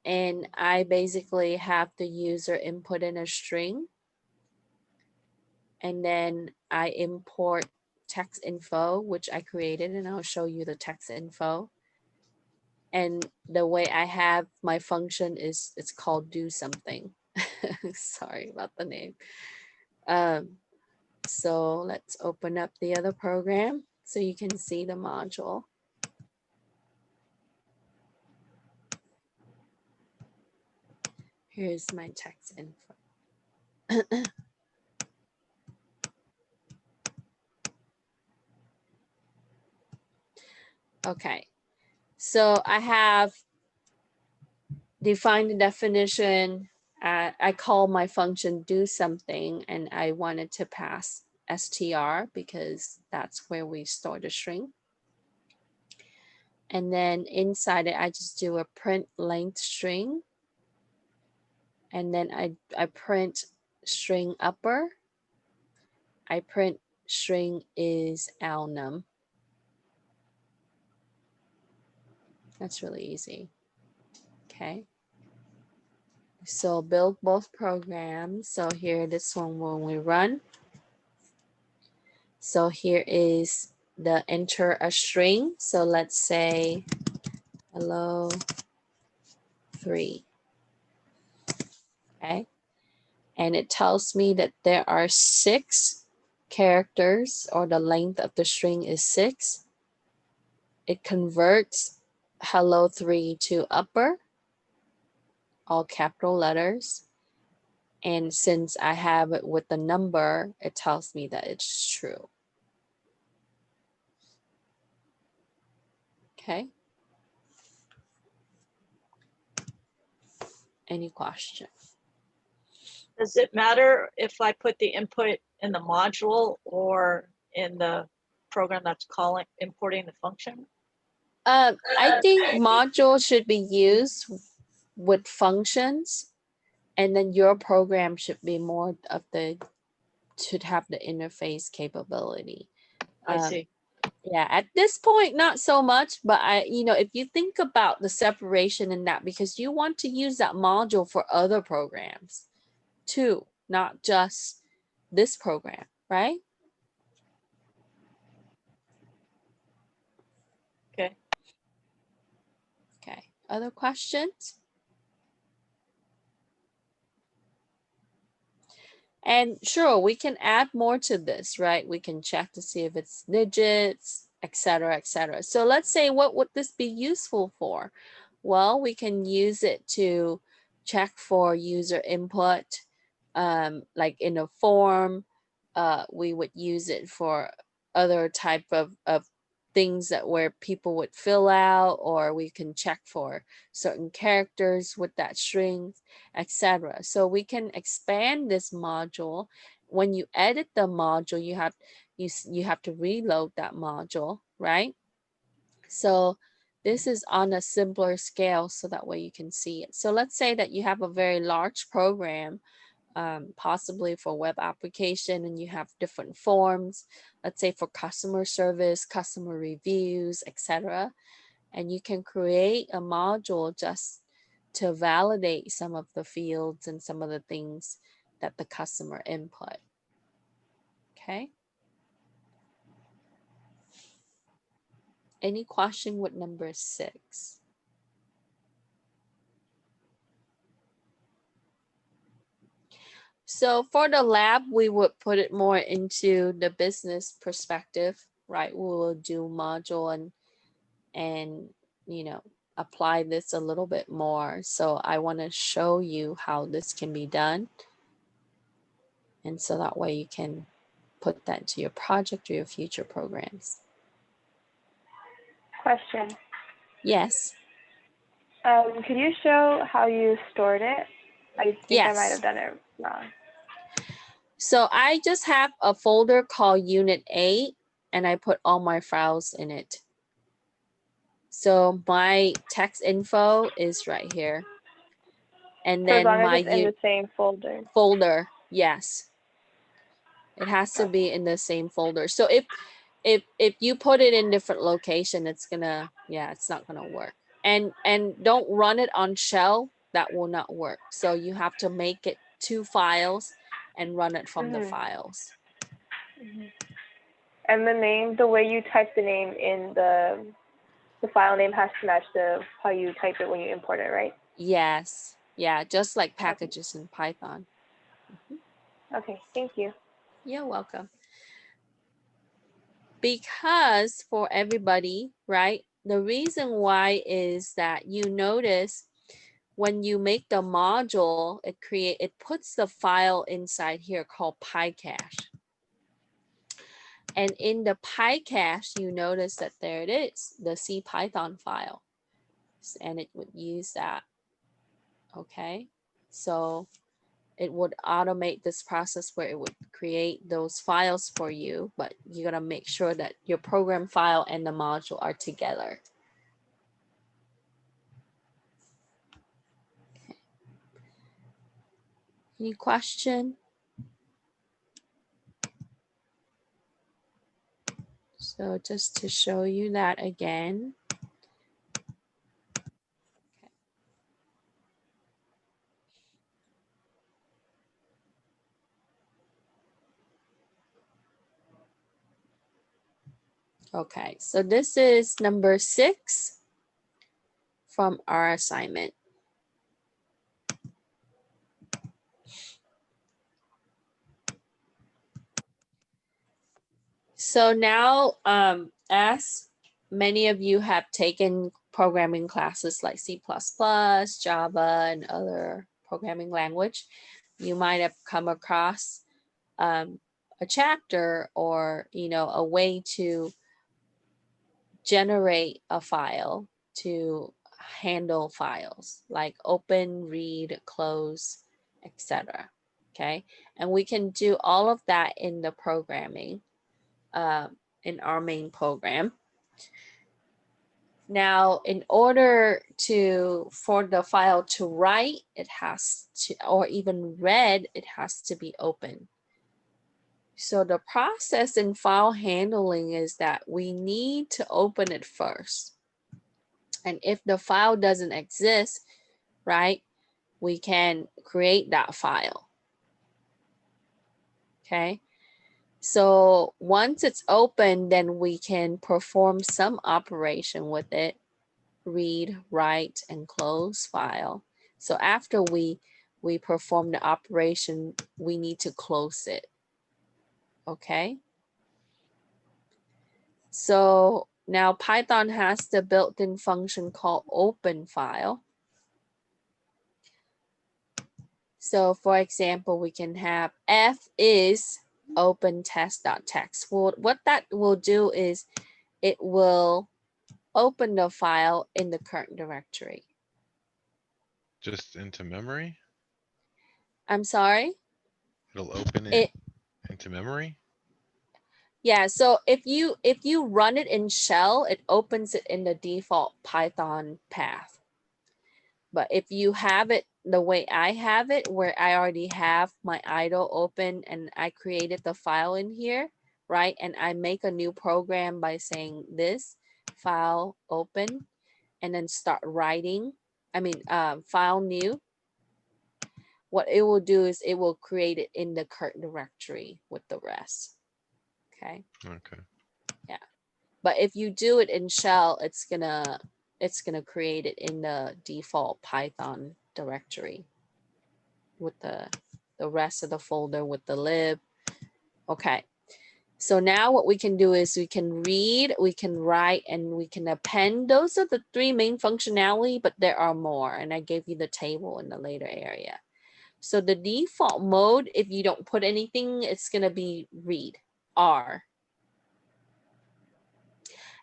And I basically have the user input in a string, and then I import text info, which I created, and I'll show you the text info. And the way I have my function is it's called do something. Sorry about the name. So let's open up the other program so you can see the module. Here's my text info. Okay, so I have defined the definition. I call my function do something, and I wanted to pass str because that's where we store the string. And then inside it, I just do a print length string. And then I print string upper. I print string is alnum. That's really easy. Okay. So build both programs. So here, this one when we run. So here is the enter a string. So let's say hello 3. Okay. And it tells me that there are 6 characters, or the length of the string is 6. It converts hello 3 to upper, all capital letters. And since I have it with the number, it tells me that it's true. Okay. Any question? Does it matter if I put the input in the module or in the program that's calling, importing the function? I think module should be used with functions, and then your program should be more of should have the interface capability. I see. Yeah, at this point, not so much, but if you think about the separation in that, because you want to use that module for other programs too, not just this program, right? Okay. Okay, other questions? And sure, we can add more to this, right? We can check to see if it's digits, etc., etc. So let's say, what would this be useful for? Well, we can use it to check for user input, like in a form. We would use it for other type of things that where people would fill out, or we can check for certain characters with that string, etc. So we can expand this module. When you edit the module, you have to reload that module, right? So this is on a simpler scale, so that way you can see it. So let's say that you have a very large program, possibly for web application, and you have different forms, let's say for customer service, customer reviews, etc. And you can create a module just to validate some of the fields and some of the things that the customer input. Okay. Any question with number 6? So for the lab, we would put it more into the business perspective, right? We will do module and apply this a little bit more. So I want to show you how this can be done. And so that way you can put that to your project or your future programs. Question. Yes. Could you show how you stored it? I think I might Yes. have done it wrong. So I just have a folder called Unit 8, and I put all my files in it. So my text info is right here. And So then as long my as it's in the same folder. folder, yes. It has to be in the same folder. So if you put it in different location, it's not gonna work. And don't run it on shell, that will not work. So you have to make it 2 files and run it from the files. And the name, the way you type the name in the file name has to match how you type it when you import it, right? Yes. Yeah, just like packages in Python. Okay, thank you. You're welcome. Because for everybody, right, the reason why is that you notice when you make the module, it puts the file inside here called PyCache. And in the PyCache, you notice that there it is, the CPython file. And it would use that. Okay, so it would automate this process where it would create those files for you, but you gotta make sure that your program file and the module are together. Okay. Any question? So just to show you that again. Okay, so this is number 6 from our assignment. So now, as many of you have taken programming classes like C++, Java, and other programming language, you might have come across a chapter or, a way to generate a file to handle files like open, read, close, etc. Okay, and we can do all of that in the programming in our main program. Now, in order for the file to write, it has to, or even read, it has to be open. So the process in file handling is that we need to open it first. And if the file doesn't exist, right, we can create that file. Okay. So once it's open, then we can perform some operation with it, read, write, and close file. So after we perform the operation, we need to close it. Okay. So now Python has the built-in function called open file. So for example, we can have f is open test.txt. Well, what that will do is it will open the file in the current directory. Just into memory? I'm sorry? It'll open it into memory? Yeah, so if you run it in shell, it opens it in the default Python path. But if you have it the way I have it, where I already have my idle open and I created the file in here, right? And I make a new program by saying this file open and then start writing, file new. What it will do is it will create it in the current directory with the rest. Okay. Okay. Yeah. But if you do it in shell, it's gonna create it in the default Python directory with the rest of the folder with the lib. Okay. So now what we can do is we can read, we can write, and we can append. Those are the 3 main functionality, but there are more. And I gave you the table in the later area. So the default mode, if you don't put anything, it's going to be read, R.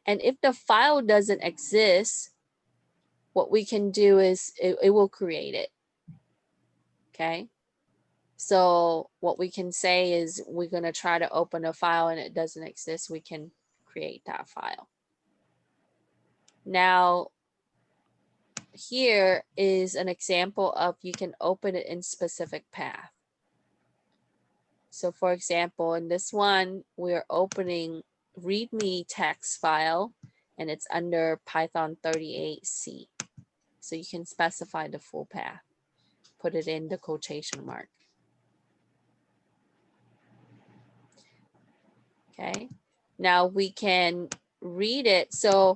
And if the file doesn't exist, what we can do is it will create it. Okay. So what we can say is we're going to try to open a file and it doesn't exist. We can create that file. Now, here is an example of you can open it in specific path. So for example, in this one, we're opening README text file and it's under Python 38C. So you can specify the full path, put it in the quotation mark. Okay, now we can read it. So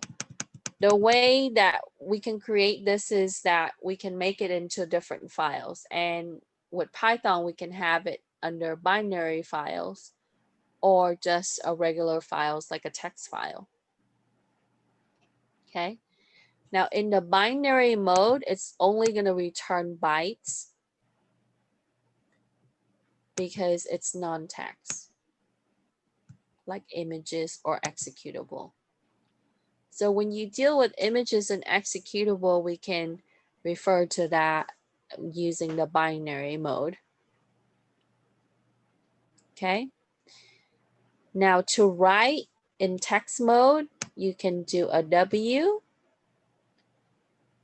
the way that we can create this is that we can make it into different files. And with Python, we can have it under binary files, or just a regular files like a text file. Okay. Now in the binary mode, it's only going to return bytes because it's non-text, like images or executable. So when you deal with images and executable, we can refer to that using the binary mode. Okay. Now to write in text mode, you can do a W,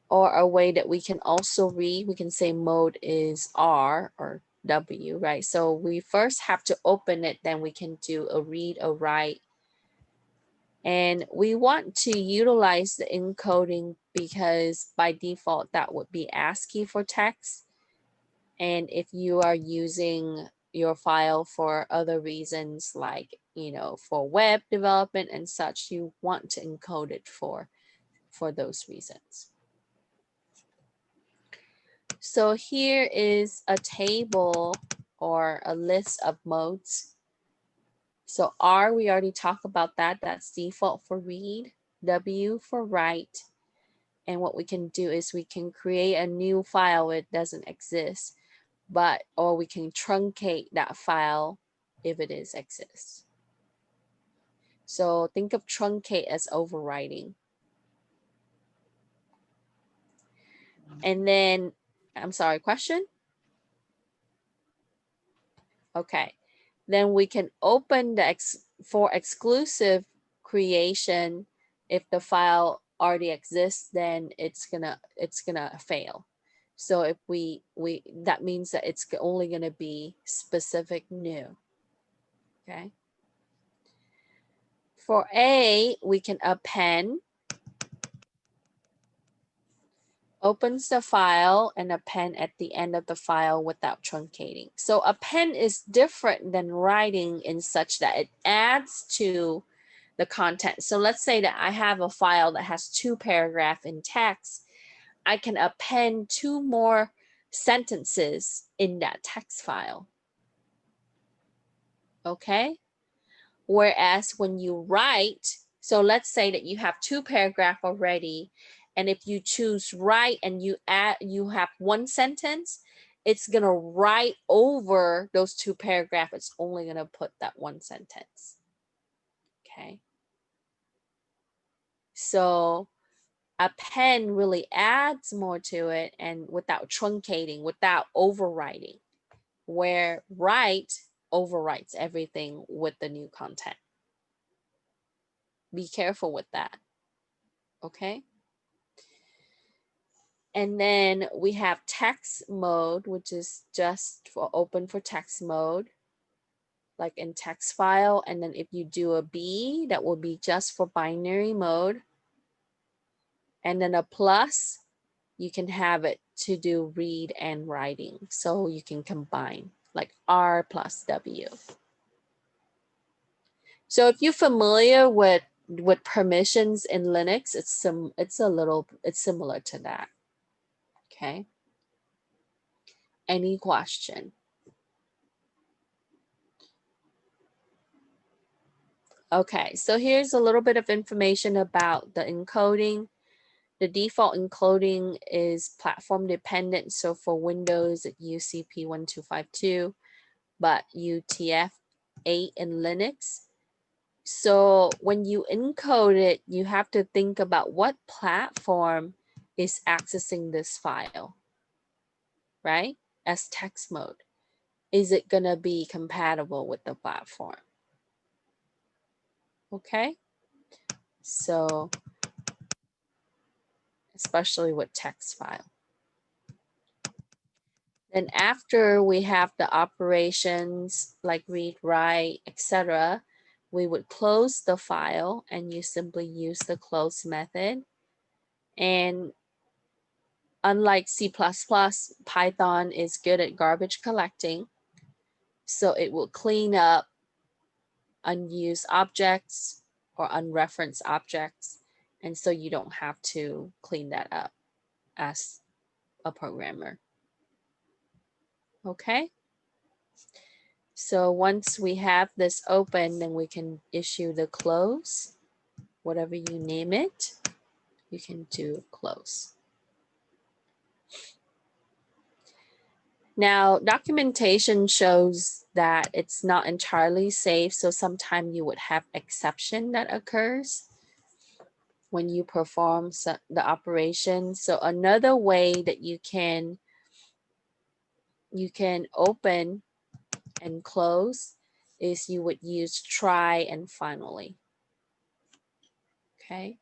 or a way that we can also read, we can say mode is R or W, right? So we first have to open it, then we can do a read or write. And we want to utilize the encoding because by default that would be ASCII for text. And if you are using your file for other reasons like, you know, for web development and such, you want to encode it for those reasons. So here is a table or a list of modes. So R, we already talked about that. That's default for read, W for write. And what we can do is we can create a new file that doesn't exist, or we can truncate that file if it exists. So think of truncate as overwriting. And then, I'm sorry, question? Okay. Then we can open the for exclusive creation. If the file already exists, then it's gonna fail. So if we that means that it's only gonna be specific new. Okay. For A, we can append. Opens the file and append at the end of the file without truncating. So append is different than writing in such that it adds to the content. So let's say that I have a file that has 2 paragraphs in text. I can append 2 more sentences in that text file. Okay? Whereas when you write, so let's say that you have 2 paragraphs already, and if you choose write and you have 1 sentence, it's gonna write over those 2 paragraphs. It's only gonna put that 1 sentence. Okay. So append really adds more to it, and without truncating, without overwriting, where write overwrites everything with the new content. Be careful with that. Okay. And then we have text mode, which is just for open for text mode, like in text file. And then if you do a B, that will be just for binary mode. And then a plus, you can have it to do read and writing. So you can combine like R plus W. So if you're familiar with permissions in Linux, it's similar to that. Okay. Any question? Okay, so here's a little bit of information about the encoding. The default encoding is platform dependent. So for Windows, it uses CP1252, but UTF-8 in Linux. So when you encode it, you have to think about what platform is accessing this file, right? As text mode. Is it gonna be compatible with the platform? Okay, so especially with text file. Then after we have the operations like read, write, etc., we would close the file and you simply use the close method. And unlike C++, Python is good at garbage collecting. So it will clean up unused objects or unreferenced objects. And so you don't have to clean that up as a programmer. Okay. So once we have this open, then we can issue the close, whatever you name it, you can do close. Now, documentation shows that it's not entirely safe, so sometimes you would have exception that occurs when you perform the operation. So another way that you can open and close is you would use try and finally. Okay,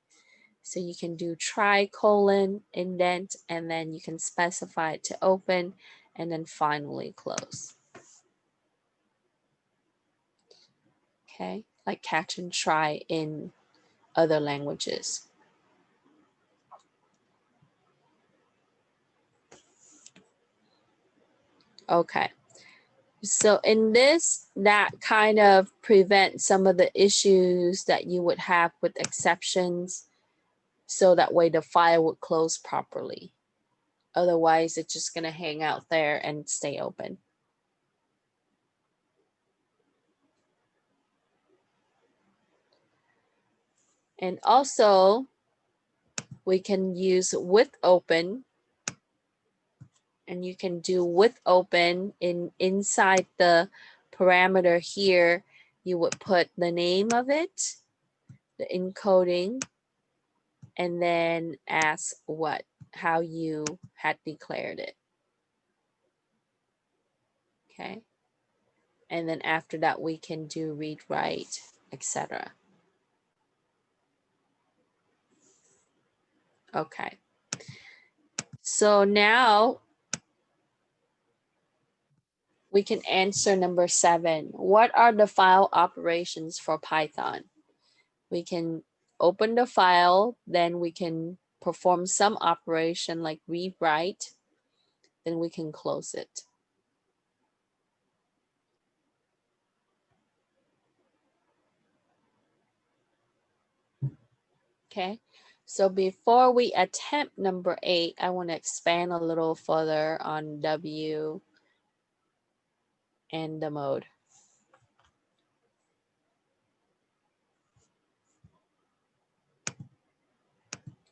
so you can do try colon indent, and then you can specify it to open and then finally close. Okay, like catch and try in other languages. Okay, so in this, that kind of prevents some of the issues that you would have with exceptions, so that way the file would close properly. Otherwise, it's just going to hang out there and stay open. And also, we can use with open, and you can do with open inside the parameter here. You would put the name of it, the encoding, and then ask how you had declared it. Okay. And then after that, we can do read, write, etc. Okay. So now we can answer number 7. What are the file operations for Python? We can open the file, then we can perform some operation like read, write, then we can close it. Okay, so before we attempt number 8, I want to expand a little further on W and the mode.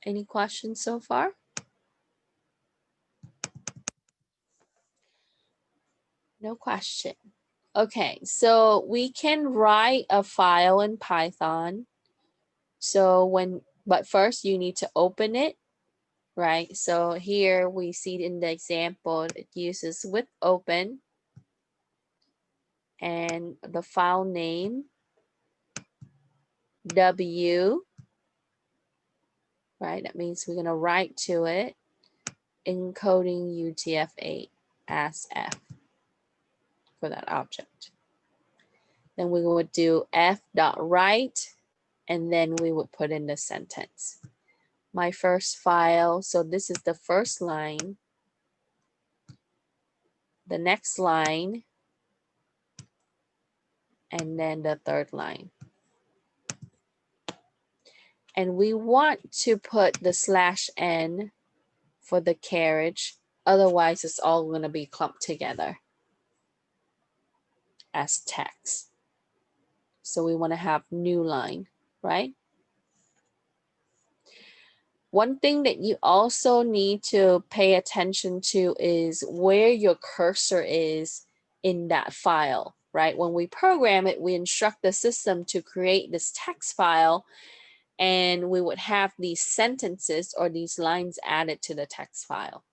Any questions so far? No question. Okay, so we can write a file in Python. But first you need to open it, right? So here we see in the example, it uses with open and the file name W, right? That means we're gonna write to it, encoding UTF-8 as F for that object. Then we would do f.write, and then we would put in the sentence. My first file, so this is the first line. The next line, and then the third line. And we want to put the /n for the carriage, otherwise it's all going to be clumped together as text. So we want to have new line, right? One thing that you also need to pay attention to is where your cursor is in that file, right? When we program it, we instruct the system to create this text file, and we would have these sentences or these lines added to the text file.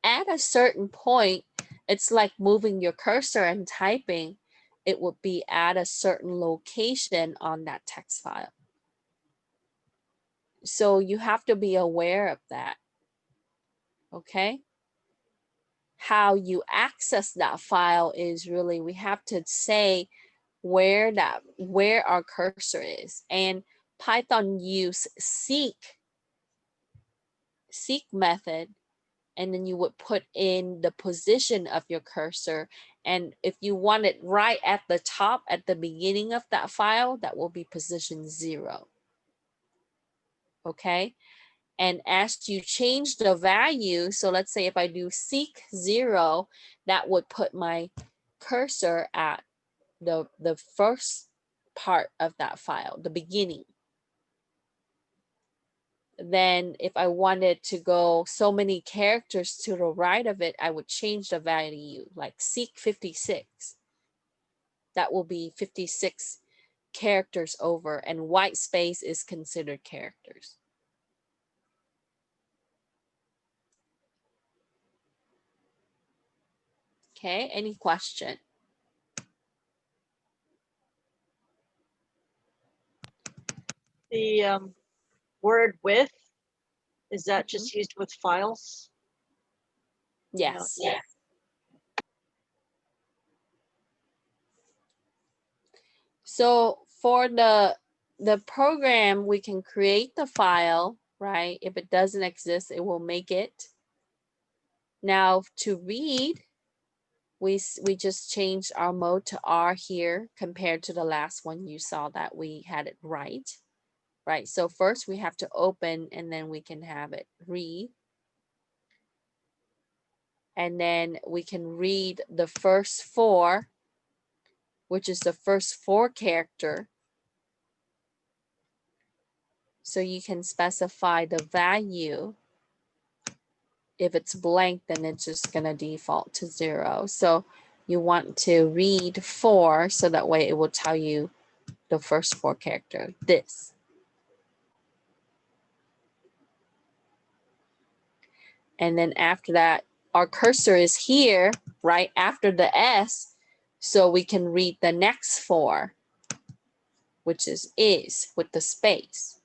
At a certain point, it's like moving your cursor and typing. It would be at a certain location on that text file. So you have to be aware of that, okay? How you access that file is really, we have to say where our cursor is. And Python use seek method, and then you would put in the position of your cursor. And if you want it right at the top, at the beginning of that file, that will be position 0. Okay. And as you change the value, so let's say if I do seek 0, that would put my cursor at the first part of that file, the beginning. Then if I wanted to go so many characters to the right of it, I would change the value, like seek 56. That will be 56 characters over, and white space is considered characters. Okay, any question? The word with, is that just used with files? Yes. Yeah. So for the program, we can create the file, right? If it doesn't exist, it will make it. Now to read, we just changed our mode to R here compared to the last one. You saw that we had it right? So first we have to open, and then we can have it read. And then we can read the first 4, which is the first 4 character. So you can specify the value. If it's blank, then it's just going to default to 0. So you want to read 4, so that way it will tell you the first 4 character, this. And then after that, our cursor is here, right after the S, so we can read the next 4, which is with the space.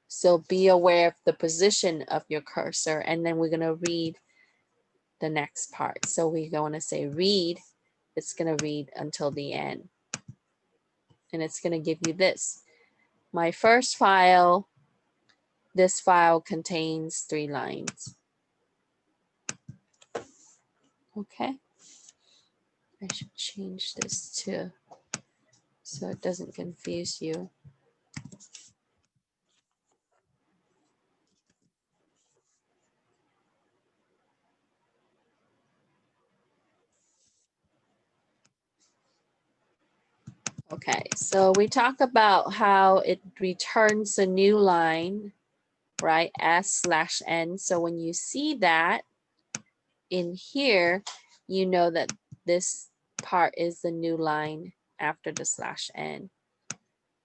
So be aware of the position of your cursor, and then we're going to read the next part. So we're going to say read, it's going to read until the end. And it's going to give you this. My first file, this file contains 3 lines. Okay. I should change this to, so it doesn't confuse you. Okay, so we talk about how it returns a new line, right? S/N. So when you see that in here, you know that this part is the new line after the /N.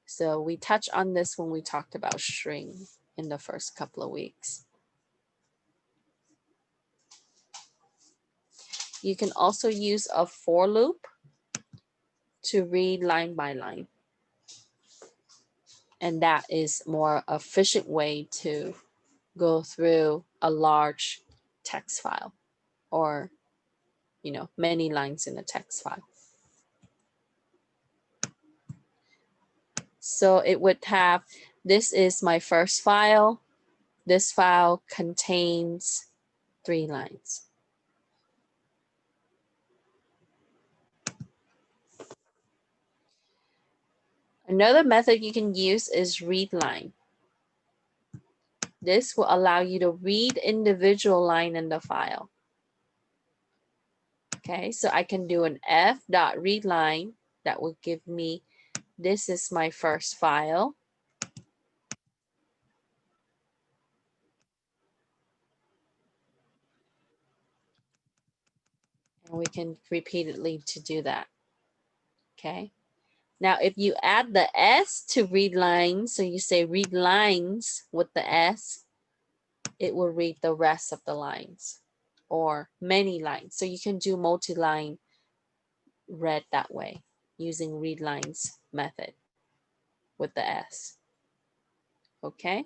So we touched on this when we talked about string in the first couple of weeks. You can also use a for loop to read line by line. And that is more efficient way to go through a large text file, or many lines in a text file. So it would have, this is my first file. This file contains 3 lines. Another method you can use is readline. This will allow you to read individual line in the file. Okay, so I can do an f.readline that will give me, this is my first file. And we can repeatedly to do that. Okay. Now, if you add the S to read lines, so you say read lines with the S, it will read the rest of the lines, or many lines. So you can do multi-line read that way using read lines method with the S. Okay.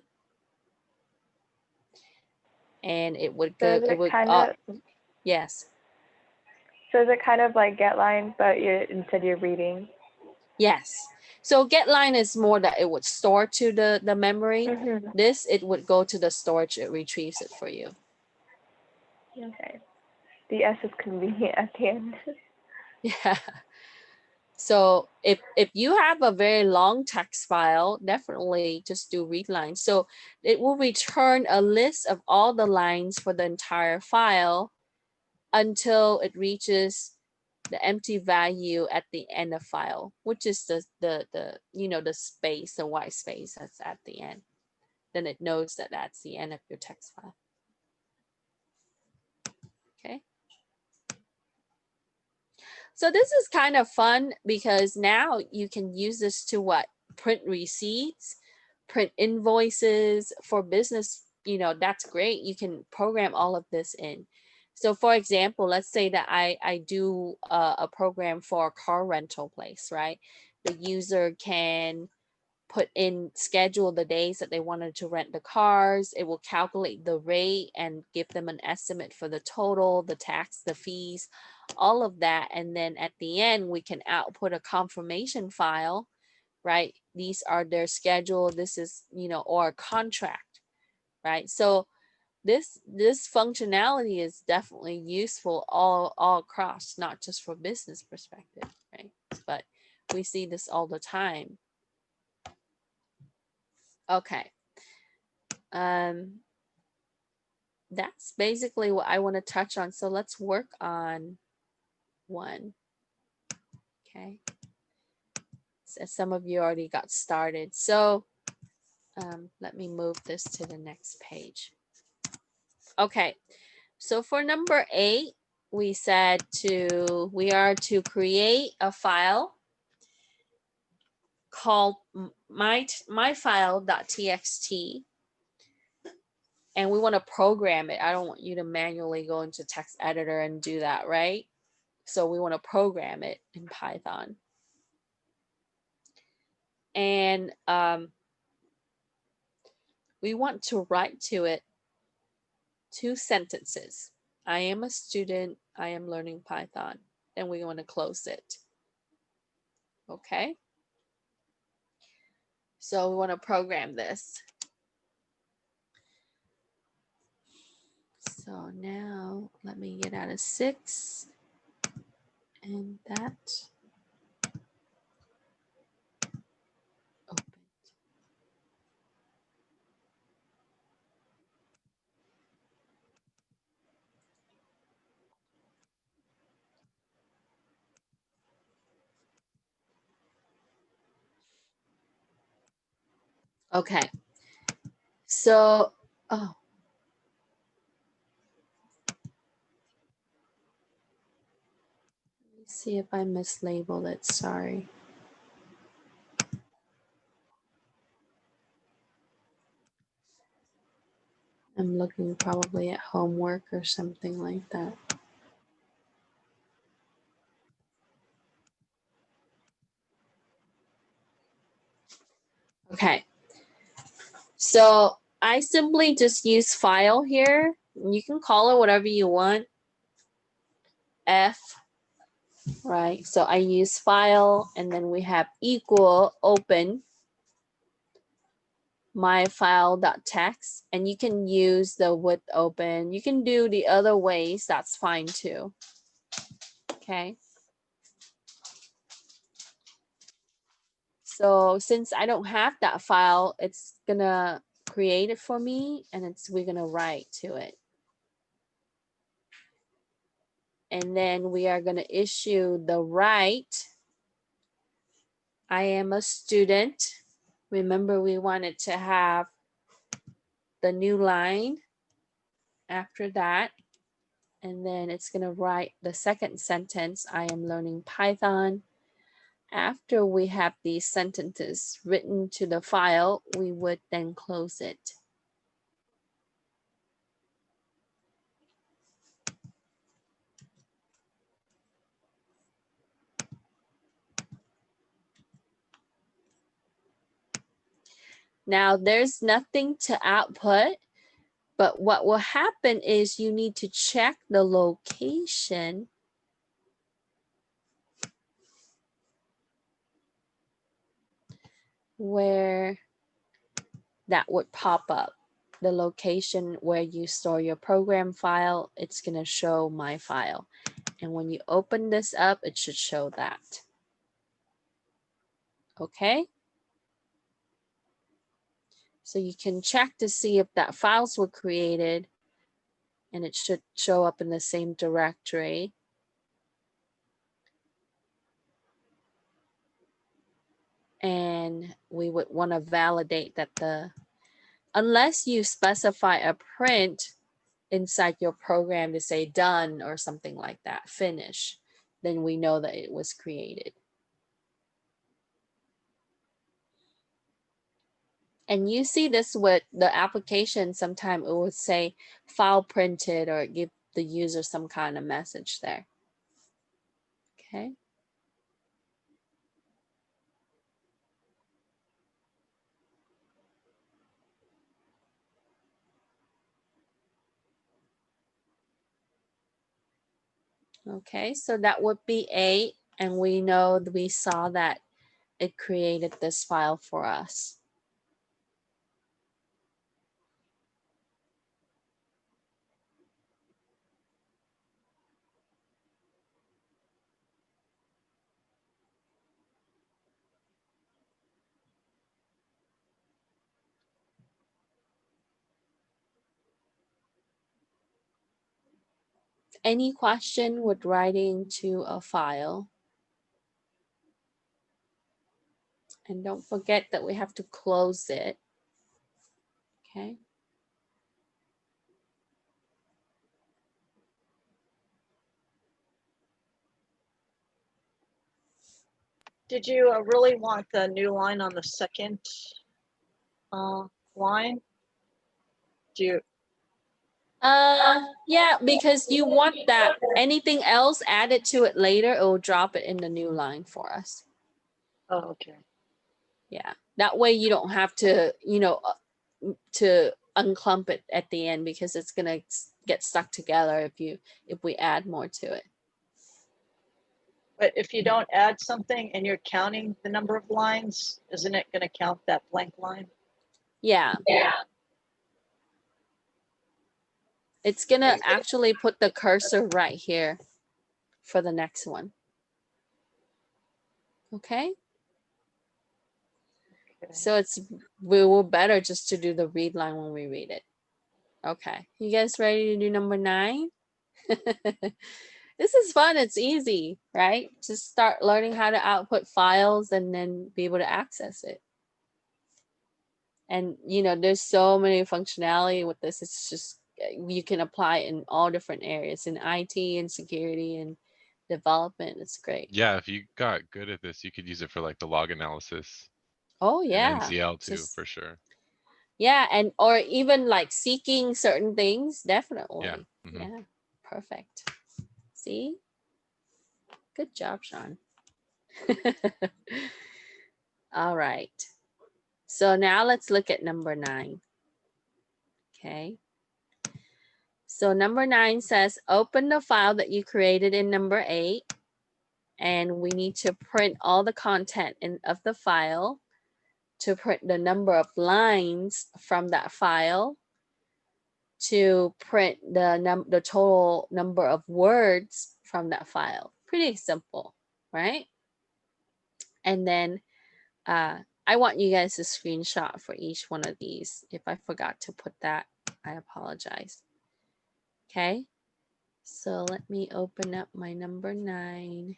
And it would go, yes. So is it kind of like getLine, but instead you're reading? Yes. So getLine is more that it would store to the memory. Mm-hmm. This, it would go to the storage, it retrieves it for you. Okay. The S is convenient at the end. Yeah. So if you have a very long text file, definitely just do read lines. So it will return a list of all the lines for the entire file until it reaches the empty value at the end of file, which is the you know, the space, the white space that's at the end. Then it knows that that's the end of your text file. Okay. So this is kind of fun because now you can use this to what? Print receipts, print invoices for business. You know, that's great. You can program all of this in. So for example, let's say that I do a program for a car rental place, right? The user can put in, schedule the days that they wanted to rent the cars. It will calculate the rate and give them an estimate for the total, the tax, the fees, all of that. And then at the end, we can output a confirmation file, right? These are their schedule. This is, you know, or a contract, right? So this functionality is definitely useful all across, not just for business perspective, right? But we see this all the time. Okay. That's basically what I want to touch on. So let's work on one. Okay. So some of you already got started. So let me move this to the next page. Okay. So for number 8, we said we are to create a file called myfile.txt. And we want to program it. I don't want you to manually go into text editor and do that, right? So we want to program it in Python. And we want to write to it 2 sentences. I am a student. I am learning Python. And we want to close it. Okay. So we want to program this. So now let me get out of 6 and that. Open. Okay. So, oh. Let me see if I mislabeled it. Sorry. I'm looking probably at homework or something like that. Okay. So I simply just use file here. You can call it whatever you want. F, right? So I use file and then we have equal open myfile.txt, and you can use the with open. You can do the other ways. That's fine too. Okay. So since I don't have that file, it's gonna create it for me and we're gonna write to it. And then we are gonna issue the write. I am a student. Remember, we wanted to have the new line after that. And then it's going to write the second sentence, I am learning Python. After we have these sentences written to the file, we would then close it. Now there's nothing to output, but what will happen is you need to check the location where that would pop up. The location where you store your program file, it's going to show my file. And when you open this up, it should show that. Okay. So you can check to see if that files were created. and it should show up in the same directory. And we would want to validate that unless you specify a print inside your program to say done or something like that, finish, then we know that it was created. And you see this with the application, sometimes it would say file printed or give the user some kind of message there. Okay. Okay, so that would be 8, and we know that we saw that it created this file for us. Any question with writing to a file? And don't forget that we have to close it. Okay. Did you really want the new line on the second line? Do you? Yeah, because you want that. Anything else added to it later, it will drop it in the new line for us. Oh, okay. Yeah, that way you don't have to, you know, to unclump it at the end, because it's gonna get stuck together if we add more to it. But if you don't add something and you're counting the number of lines, isn't it going to count that blank line? Yeah. It's gonna actually put the cursor right here for the next one. Okay. So we will better just to do the read line when we read it. Okay, you guys ready to do number 9? This is fun. It's easy, right? Just start learning how to output files and then be able to access it. And you know, there's so many functionality with this. It's just, you can apply it in all different areas, in IT and security and development. It's great. Yeah, if you got good at this, you could use it for like the log analysis. Oh And yeah. NCL too, for sure. Yeah, and or even like seeking certain things, definitely. Yeah. Mm-hmm. Yeah, perfect. See? Good job, Sean. All right. So now let's look at number 9. Okay. So number 9 says, open the file that you created in number 8. And we need to print all the content of the file, to print the number of lines from that file, to print the total number of words from that file. Pretty simple, right? And then I want you guys to screenshot for each one of these. If I forgot to put that, I apologize. Okay, so let me open up my number 9.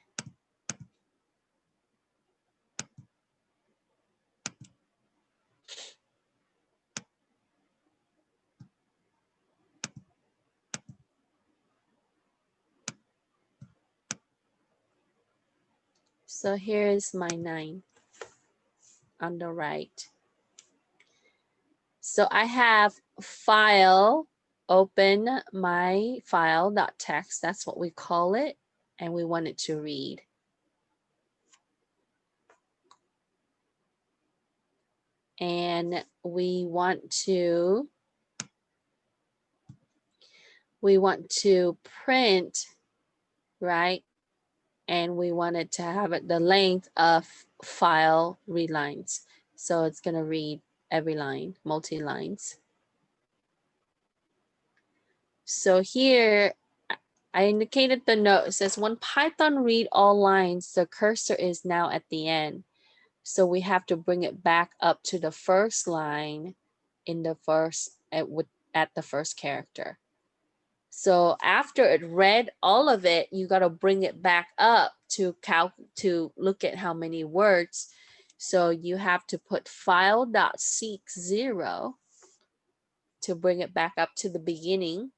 So here is my 9 on the right. So I have file, open my file.txt, that's what we call it, and we want it to read. And we want to print, right? And we want it to have the length of file read lines. So it's going to read every line, multi-lines. So here, I indicated the note. It says, when Python read all lines, the cursor is now at the end. So we have to bring it back up to the first line in the first, at the first character. So after it read all of it, you got to bring it back up to look at how many words. So you have to put file.seek 0 to bring it back up to the beginning.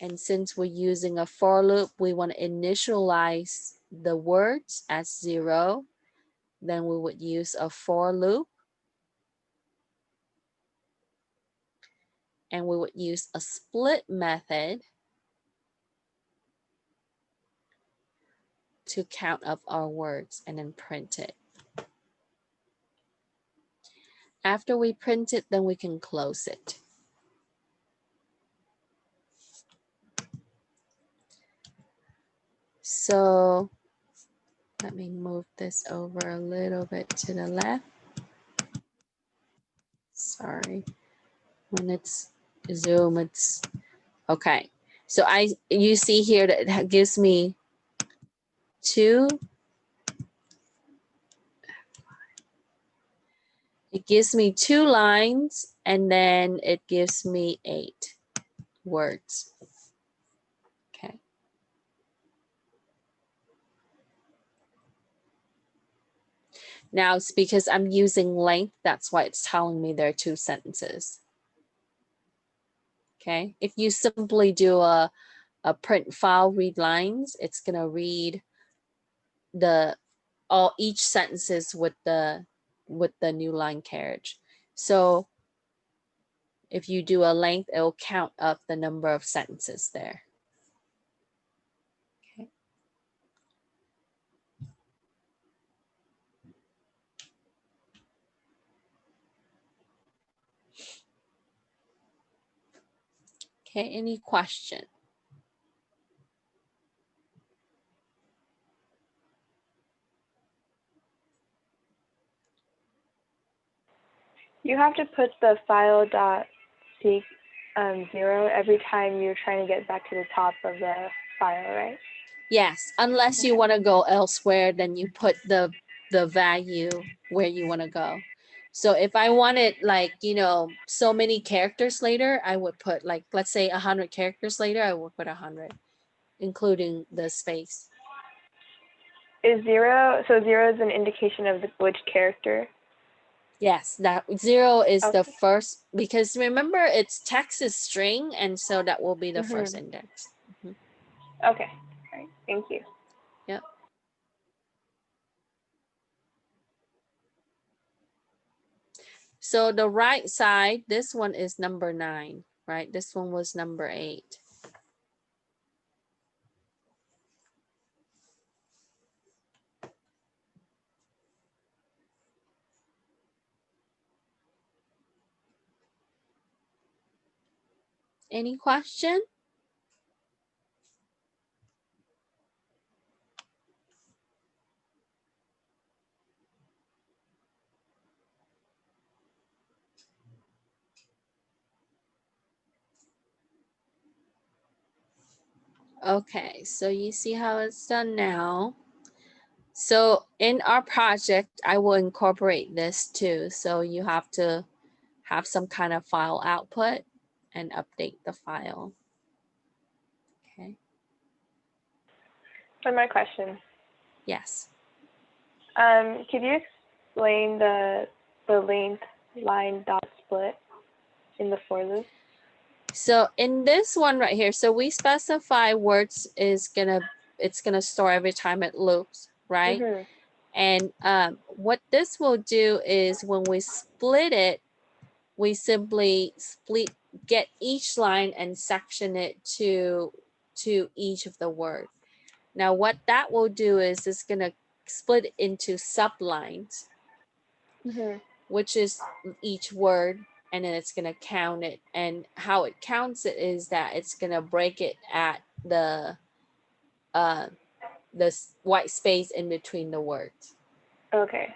And since we're using a for loop, we want to initialize the words as 0. Then we would use a for loop. And we would use a split method to count up our words and then print it. After we print it, then we can close it. So let me move this over a little bit to the left. Sorry, when it's zoom, it's okay. So you see here that it gives me two. It gives me 2 lines and then it gives me 8 words. Okay. Now it's because I'm using length, that's why it's telling me there are 2 sentences. Okay. If you simply do a print file read lines, it's gonna read each sentences with the new line carriage. So if you do a length, it'll count up the number of sentences there. Okay. Okay, any question? You have to put the file.seek 0 every time you're trying to get back to the top of the file, right? Yes, unless you want to go elsewhere, then you put the value where you want to go. So if I wanted like, you know, so many characters later, I would put like, let's say 100 characters later, I would put 100, including the space. Is 0, so 0 is an indication of which character? Yes, that 0 is Okay. the first, because remember it's text is string, and so that will be the first index. Okay, all right, thank you. Yep. So the right side, this one is number 9, right? This one was number 8. Any question? Okay, so you see how it's done now. So in our project, I will incorporate this too. So you have to have some kind of file output and update the file. Okay. For my question, Yes. could you explain the length line dot split in the for loop? So in this one right here, so we specify words it's gonna store every time it loops, right? And what this will do is when we split it, we simply get each line and section it to each of the words. Now what that will do is it's gonna split into sublines, which is each word, and then it's gonna count it. And how it counts it is that it's gonna break it at the white space in between the words. Okay.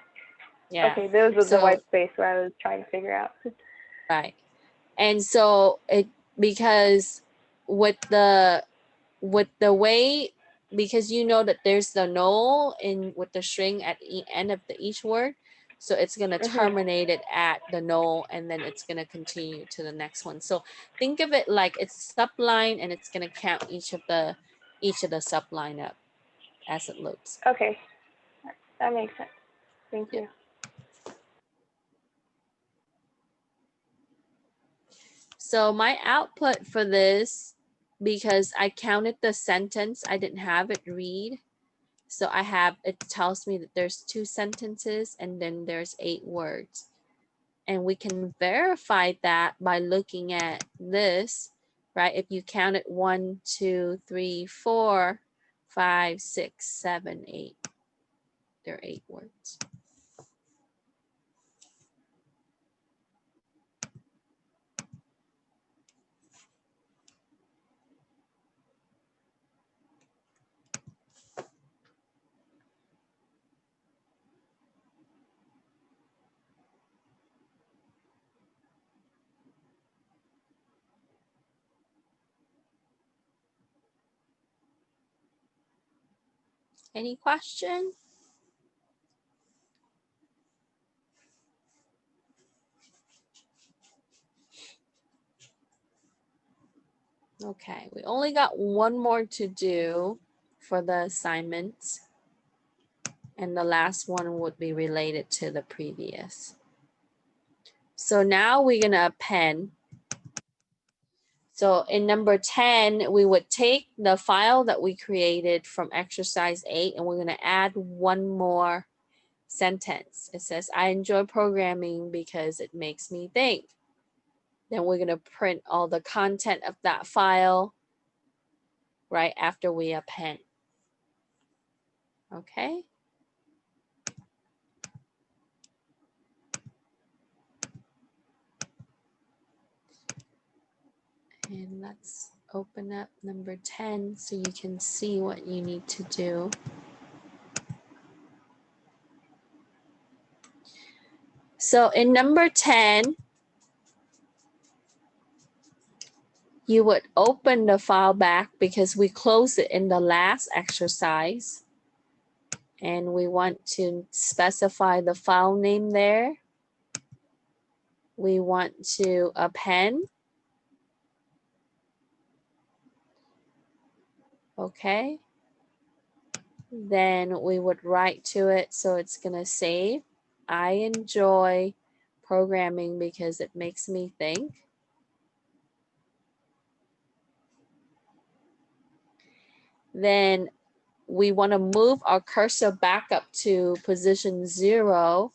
Yeah. Okay, those was So, the white space where I was trying to figure out. right. And so because with the way, because you know that there's the null with the string at the end of each word. So it's going to terminate it at the null, and then it's going to continue to the next one. So think of it like it's a subline, and it's going to count each of the subline up as it loops. Okay, that makes sense. Thank you. So my output for this, because I counted the sentence, I didn't have it read. So I have, it tells me that there's 2 sentences and then there's 8 words. And we can verify that by looking at this, right? If you count it 1, 2, 3, 4, 5, 6, 7, 8. There are 8 words. Any question? Okay, we only got one more to do for the assignments. And the last one would be related to the previous. So now we're gonna append. So in number 10, we would take the file that we created from exercise 8, and we're gonna add one more sentence. It says, I enjoy programming because it makes me think. Then we're gonna print all the content of that file right after we append. Okay. And let's open up number 10 so you can see what you need to do. So in number 10, you would open the file back because we closed it in the last exercise. And we want to specify the file name there. We want to append. Okay. Then we would write to it. So it's going to save. I enjoy programming because it makes me think. Then we want to move our cursor back up to position 0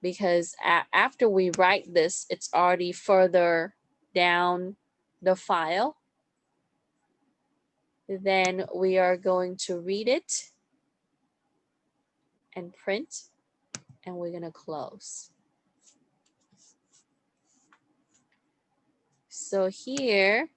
because after we write this, it's already further down the file. Then we are going to read it and print, and we're going to close. So here,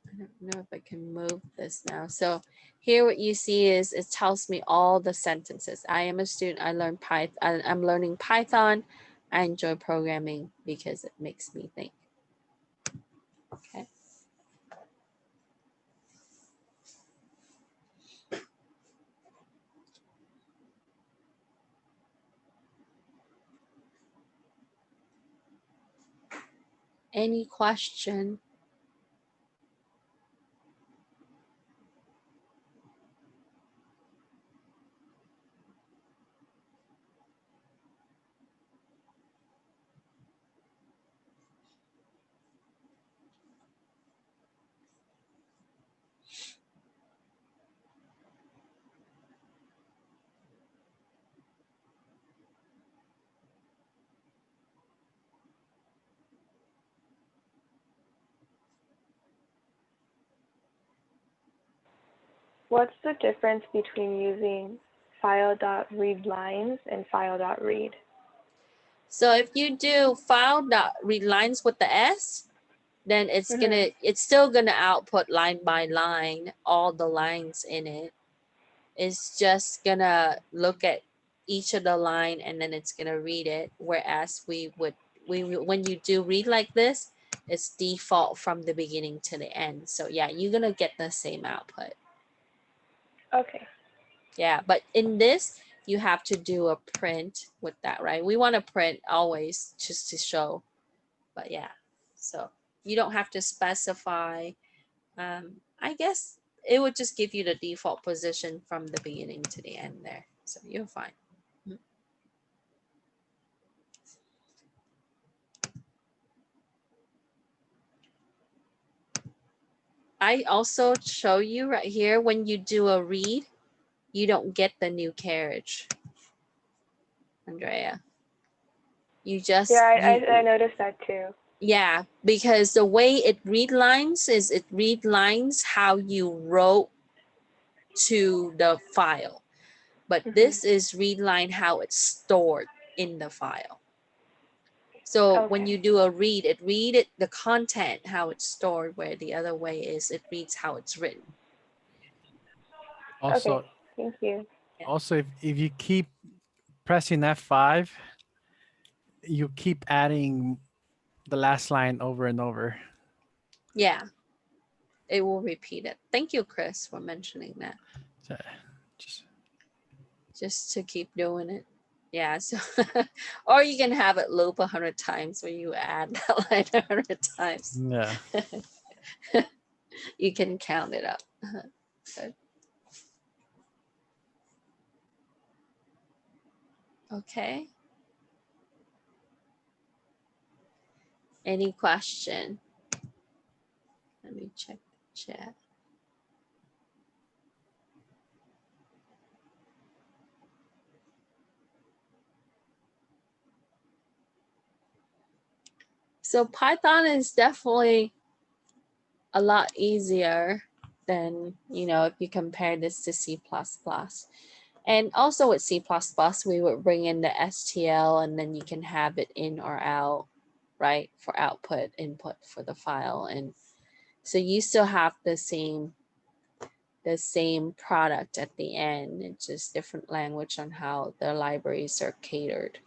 I don't know if I can move this now. So here what you see is it tells me all the sentences. I am a student, I learn Python, I'm learning Python. I enjoy programming because it makes me think. Okay. Any question? What's the difference between using file.readlines and file.read? So if you do file.readlines with the S, then it's still gonna output line by line, all the lines in it. It's just gonna look at each of the line and then it's gonna read it. Whereas when you do read like this, it's default from the beginning to the end. So yeah, you're gonna get the same output. Okay. Yeah, but in this, you have to do a print with that, right? We want to print always just to show, but yeah, so you don't have to specify. I guess it would just give you the default position from the beginning to the end there, so you're fine. I also show you right here, when you do a read, you don't get the new carriage, Andrea. You just, Yeah, I noticed that too. yeah, because the way it read lines is it read lines how you wrote to the file, but this is read line how it's stored in the file. So when you do a read, it read it the content how it's stored, where the other way is it reads how it's written. Also, okay, thank you. also if you keep pressing F5, you keep adding the last line over and over. Yeah, it will repeat it. Thank you, Chris, for mentioning that. So just to keep doing it. Yeah, so or you can have it loop 100 times where you add that line 100 times. yeah. You can count it up. Good. Okay. Any question? Let me check the chat. So Python is definitely a lot easier than, you know, if you compare this to C++. And also with C++, we would bring in the STL and then you can have it in or out, right? For output, input for the file. And so you still have the same product at the end. It's just different language on how the libraries are catered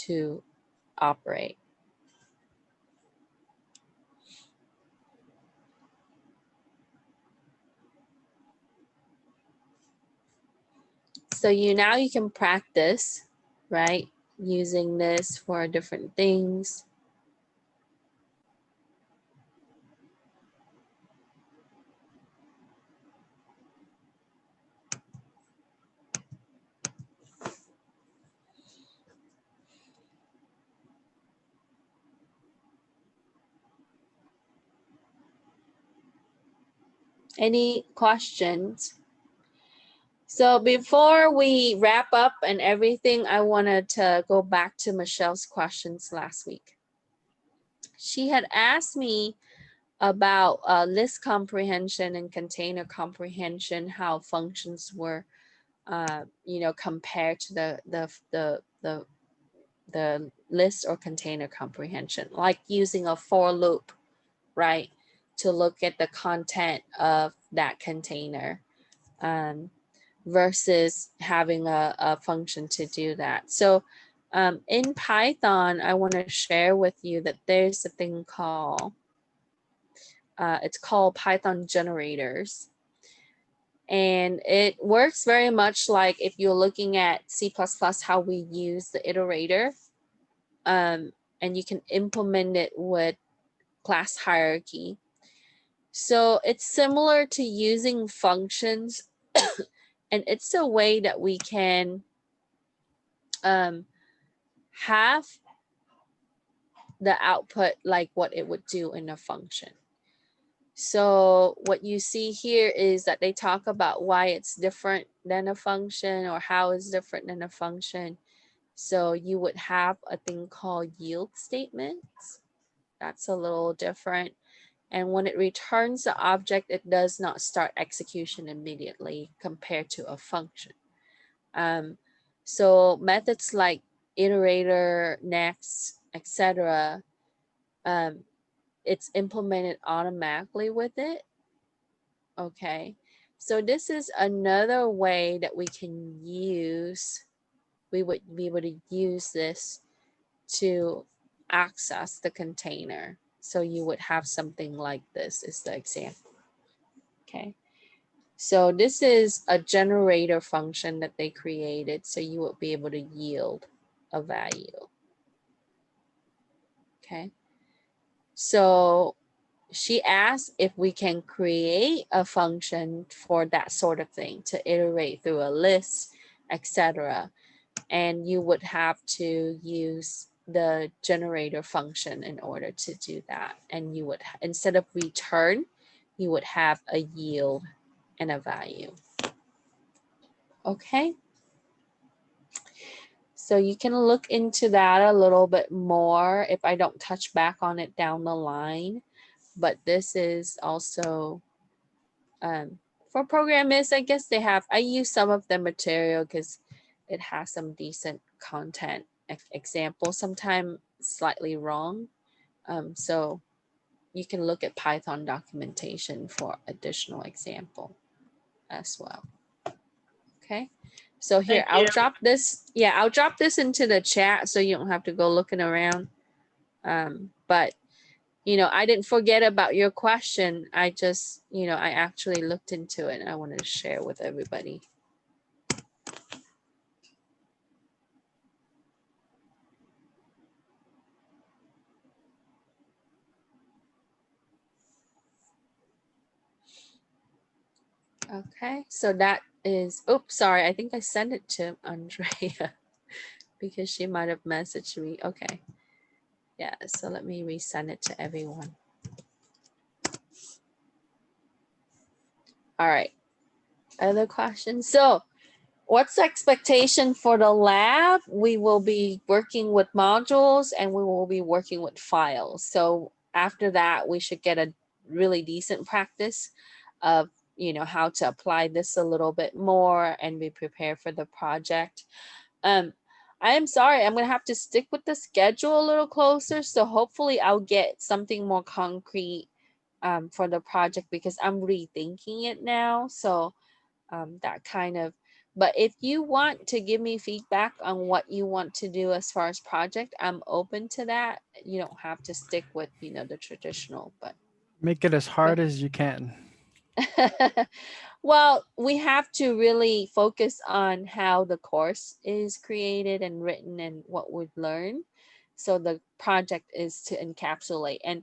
to operate. So now you can practice, right? Using this for different things. Any questions? So before we wrap up and everything, I wanted to go back to Michelle's questions last week. She had asked me about list comprehension and container comprehension, how functions were, you know, compared to the list or container comprehension, like using a for loop, right, to look at the content of that container. Versus having a function to do that. So in Python, I want to share with you that there's a thing called, it's called Python generators. And it works very much like if you're looking at C++, how we use the iterator. And you can implement it with class hierarchy. So it's similar to using functions. And it's a way that we can have the output like what it would do in a function. So what you see here is that they talk about why it's different than a function or how it's different than a function. So you would have a thing called yield statements. That's a little different. And when it returns the object, it does not start execution immediately compared to a function. So methods like iterator, next, etc., it's implemented automatically with it. Okay, so this is another way that we can use, we would be able to use this to access the container. So you would have something like this is the example. Okay, So this is a generator function that they created, so you would be able to yield a value. Okay. So she asked if we can create a function for that sort of thing, to iterate through a list, etc. And you would have to use the generator function in order to do that. And you would, instead of return, you would have a yield and a value. Okay. So you can look into that a little bit more if I don't touch back on it down the line. But this is also for programmers, I guess they have, I use some of the material because it has some decent content. Example, sometimes slightly wrong. So you can look at Python documentation for additional example as well. Okay. So here, I'll drop this. Yeah, I'll drop this into the chat so you don't have to go looking around. But, you know, I didn't forget about your question. I just, you know, I actually looked into it and I wanted to share with everybody. Okay, so that is, oops, sorry. I think I sent it to Andrea because she might have messaged me. Okay. Yeah, so let me resend it to everyone. All right. Other questions? So what's the expectation for the lab? We will be working with modules and we will be working with files. So after that, we should get a really decent practice of, you know, how to apply this a little bit more and be prepared for the project. I am sorry, I'm gonna have to stick with the schedule a little closer. So hopefully I'll get something more concrete for the project because I'm rethinking it now. So that kind of, but if you want to give me feedback on what you want to do as far as project, I'm open to that. You don't have to stick with, you know, the traditional, but Make it as hard as you can. well, we have to really focus on how the course is created and written and what we've learned. So the project is to encapsulate, and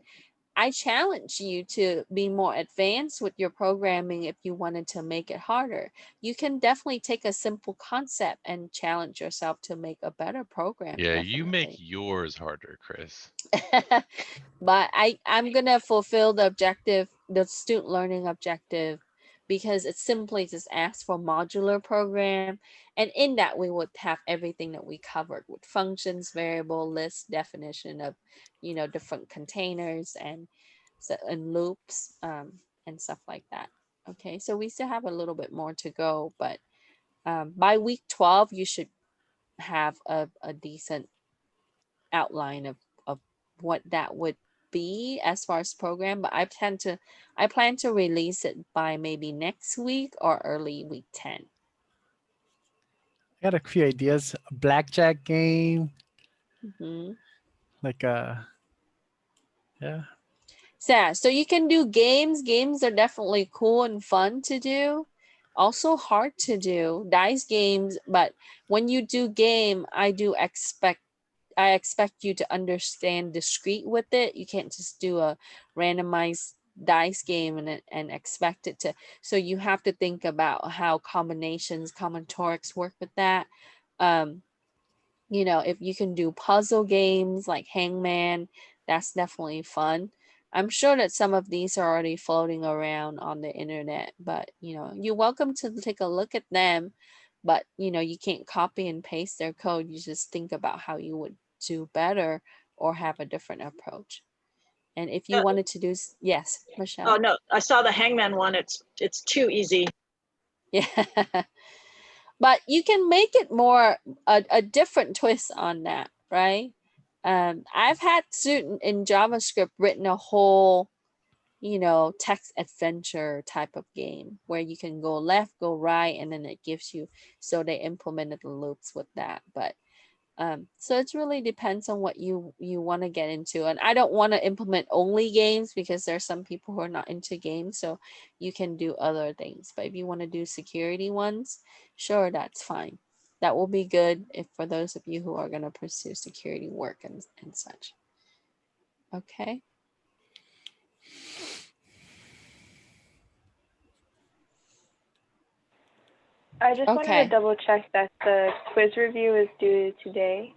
I challenge you to be more advanced with your programming if you wanted to make it harder. You can definitely take a simple concept and challenge yourself to make a better program. Yeah, definitely. you make yours harder, Chris. But I'm going to fulfill the objective, the student learning objective, because it simply just asks for modular program. And in that, we would have everything that we covered with functions, variable, list, definition of, you know, different containers and loops and stuff like that. Okay, so we still have a little bit more to go, but by week 12, you should have a decent outline of what that would be as far as program, but I plan to release it by maybe next week or early week 10. I got a few ideas. A Blackjack Game, Mm-hmm. like yeah. So you can do games. Games are definitely cool and fun to do. Also hard to do, dice games, but when you do game, I expect you to understand discrete with it. You can't just do a randomized dice game and expect it to. So you have to think about how combinations, combinatorics work with that. You know, if you can do puzzle games like Hangman, that's definitely fun. I'm sure that some of these are already floating around on the internet, but you know, you're welcome to take a look at them. But you know, you can't copy and paste their code. You just think about how you would do better or have a different approach. And if you wanted to do, yes, Michelle. Oh no, I saw the Hangman one. It's too easy. Yeah. But you can make it more a different twist on that, right? I've had student in JavaScript written a whole, you know, text adventure type of game where you can go left, go right, and then it gives you, so they implemented the loops with that. But So it really depends on what you want to get into. And I don't want to implement only games because there's some people who are not into games, so you can do other things. But if you want to do security ones, sure, that's fine. That will be good if for those of you who are going to pursue security work and such. Okay. I just wanted to double check that the quiz review is due today.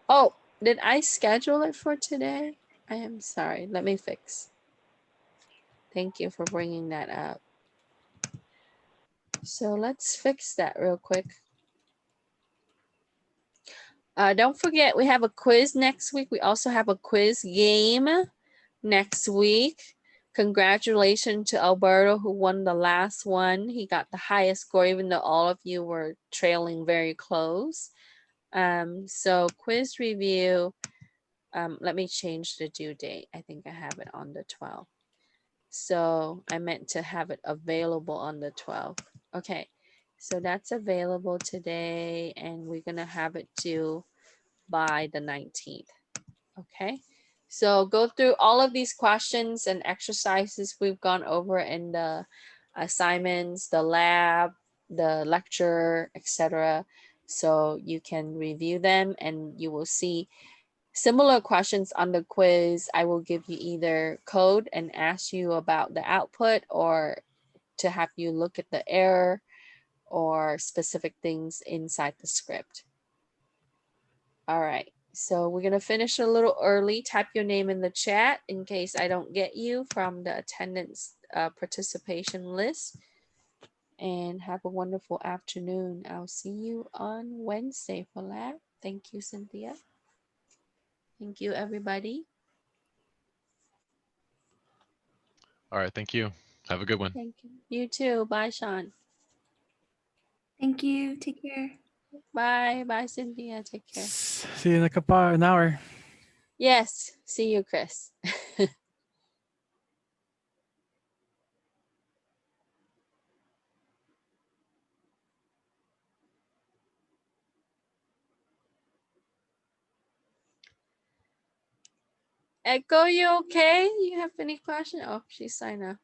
Oh, did I schedule it for today? I am sorry. Let me fix. Thank you for bringing that up. So let's fix that real quick. Don't forget, we have a quiz next week. We also have a quiz game next week. Congratulations to Alberto, who won the last one. He got the highest score, even though all of you were trailing very close. So quiz review. Let me change the due date. I think I have it on the 12th. So I meant to have it available on the 12th. Okay, so that's available today, and we're gonna have it due by the 19th. Okay, so go through all of these questions and exercises we've gone over in the assignments, the lab, the lecture, etc. So you can review them and you will see similar questions on the quiz. I will give you either code and ask you about the output, or to have you look at the error or specific things inside the script. All right, so we're gonna finish a little early. Type your name in the chat in case I don't get you from the attendance participation list. And have a wonderful afternoon. I'll see you on Wednesday for lab. Thank you, Cynthia. Thank you, everybody. All right. Thank you. Have a good one. Thank you. You too. Bye, Sean. Thank you. Take care. Bye. Bye, Cynthia. Take care. See you in an hour. Yes. See you, Chris. Echo, you okay? You have any question? Oh, she signed up.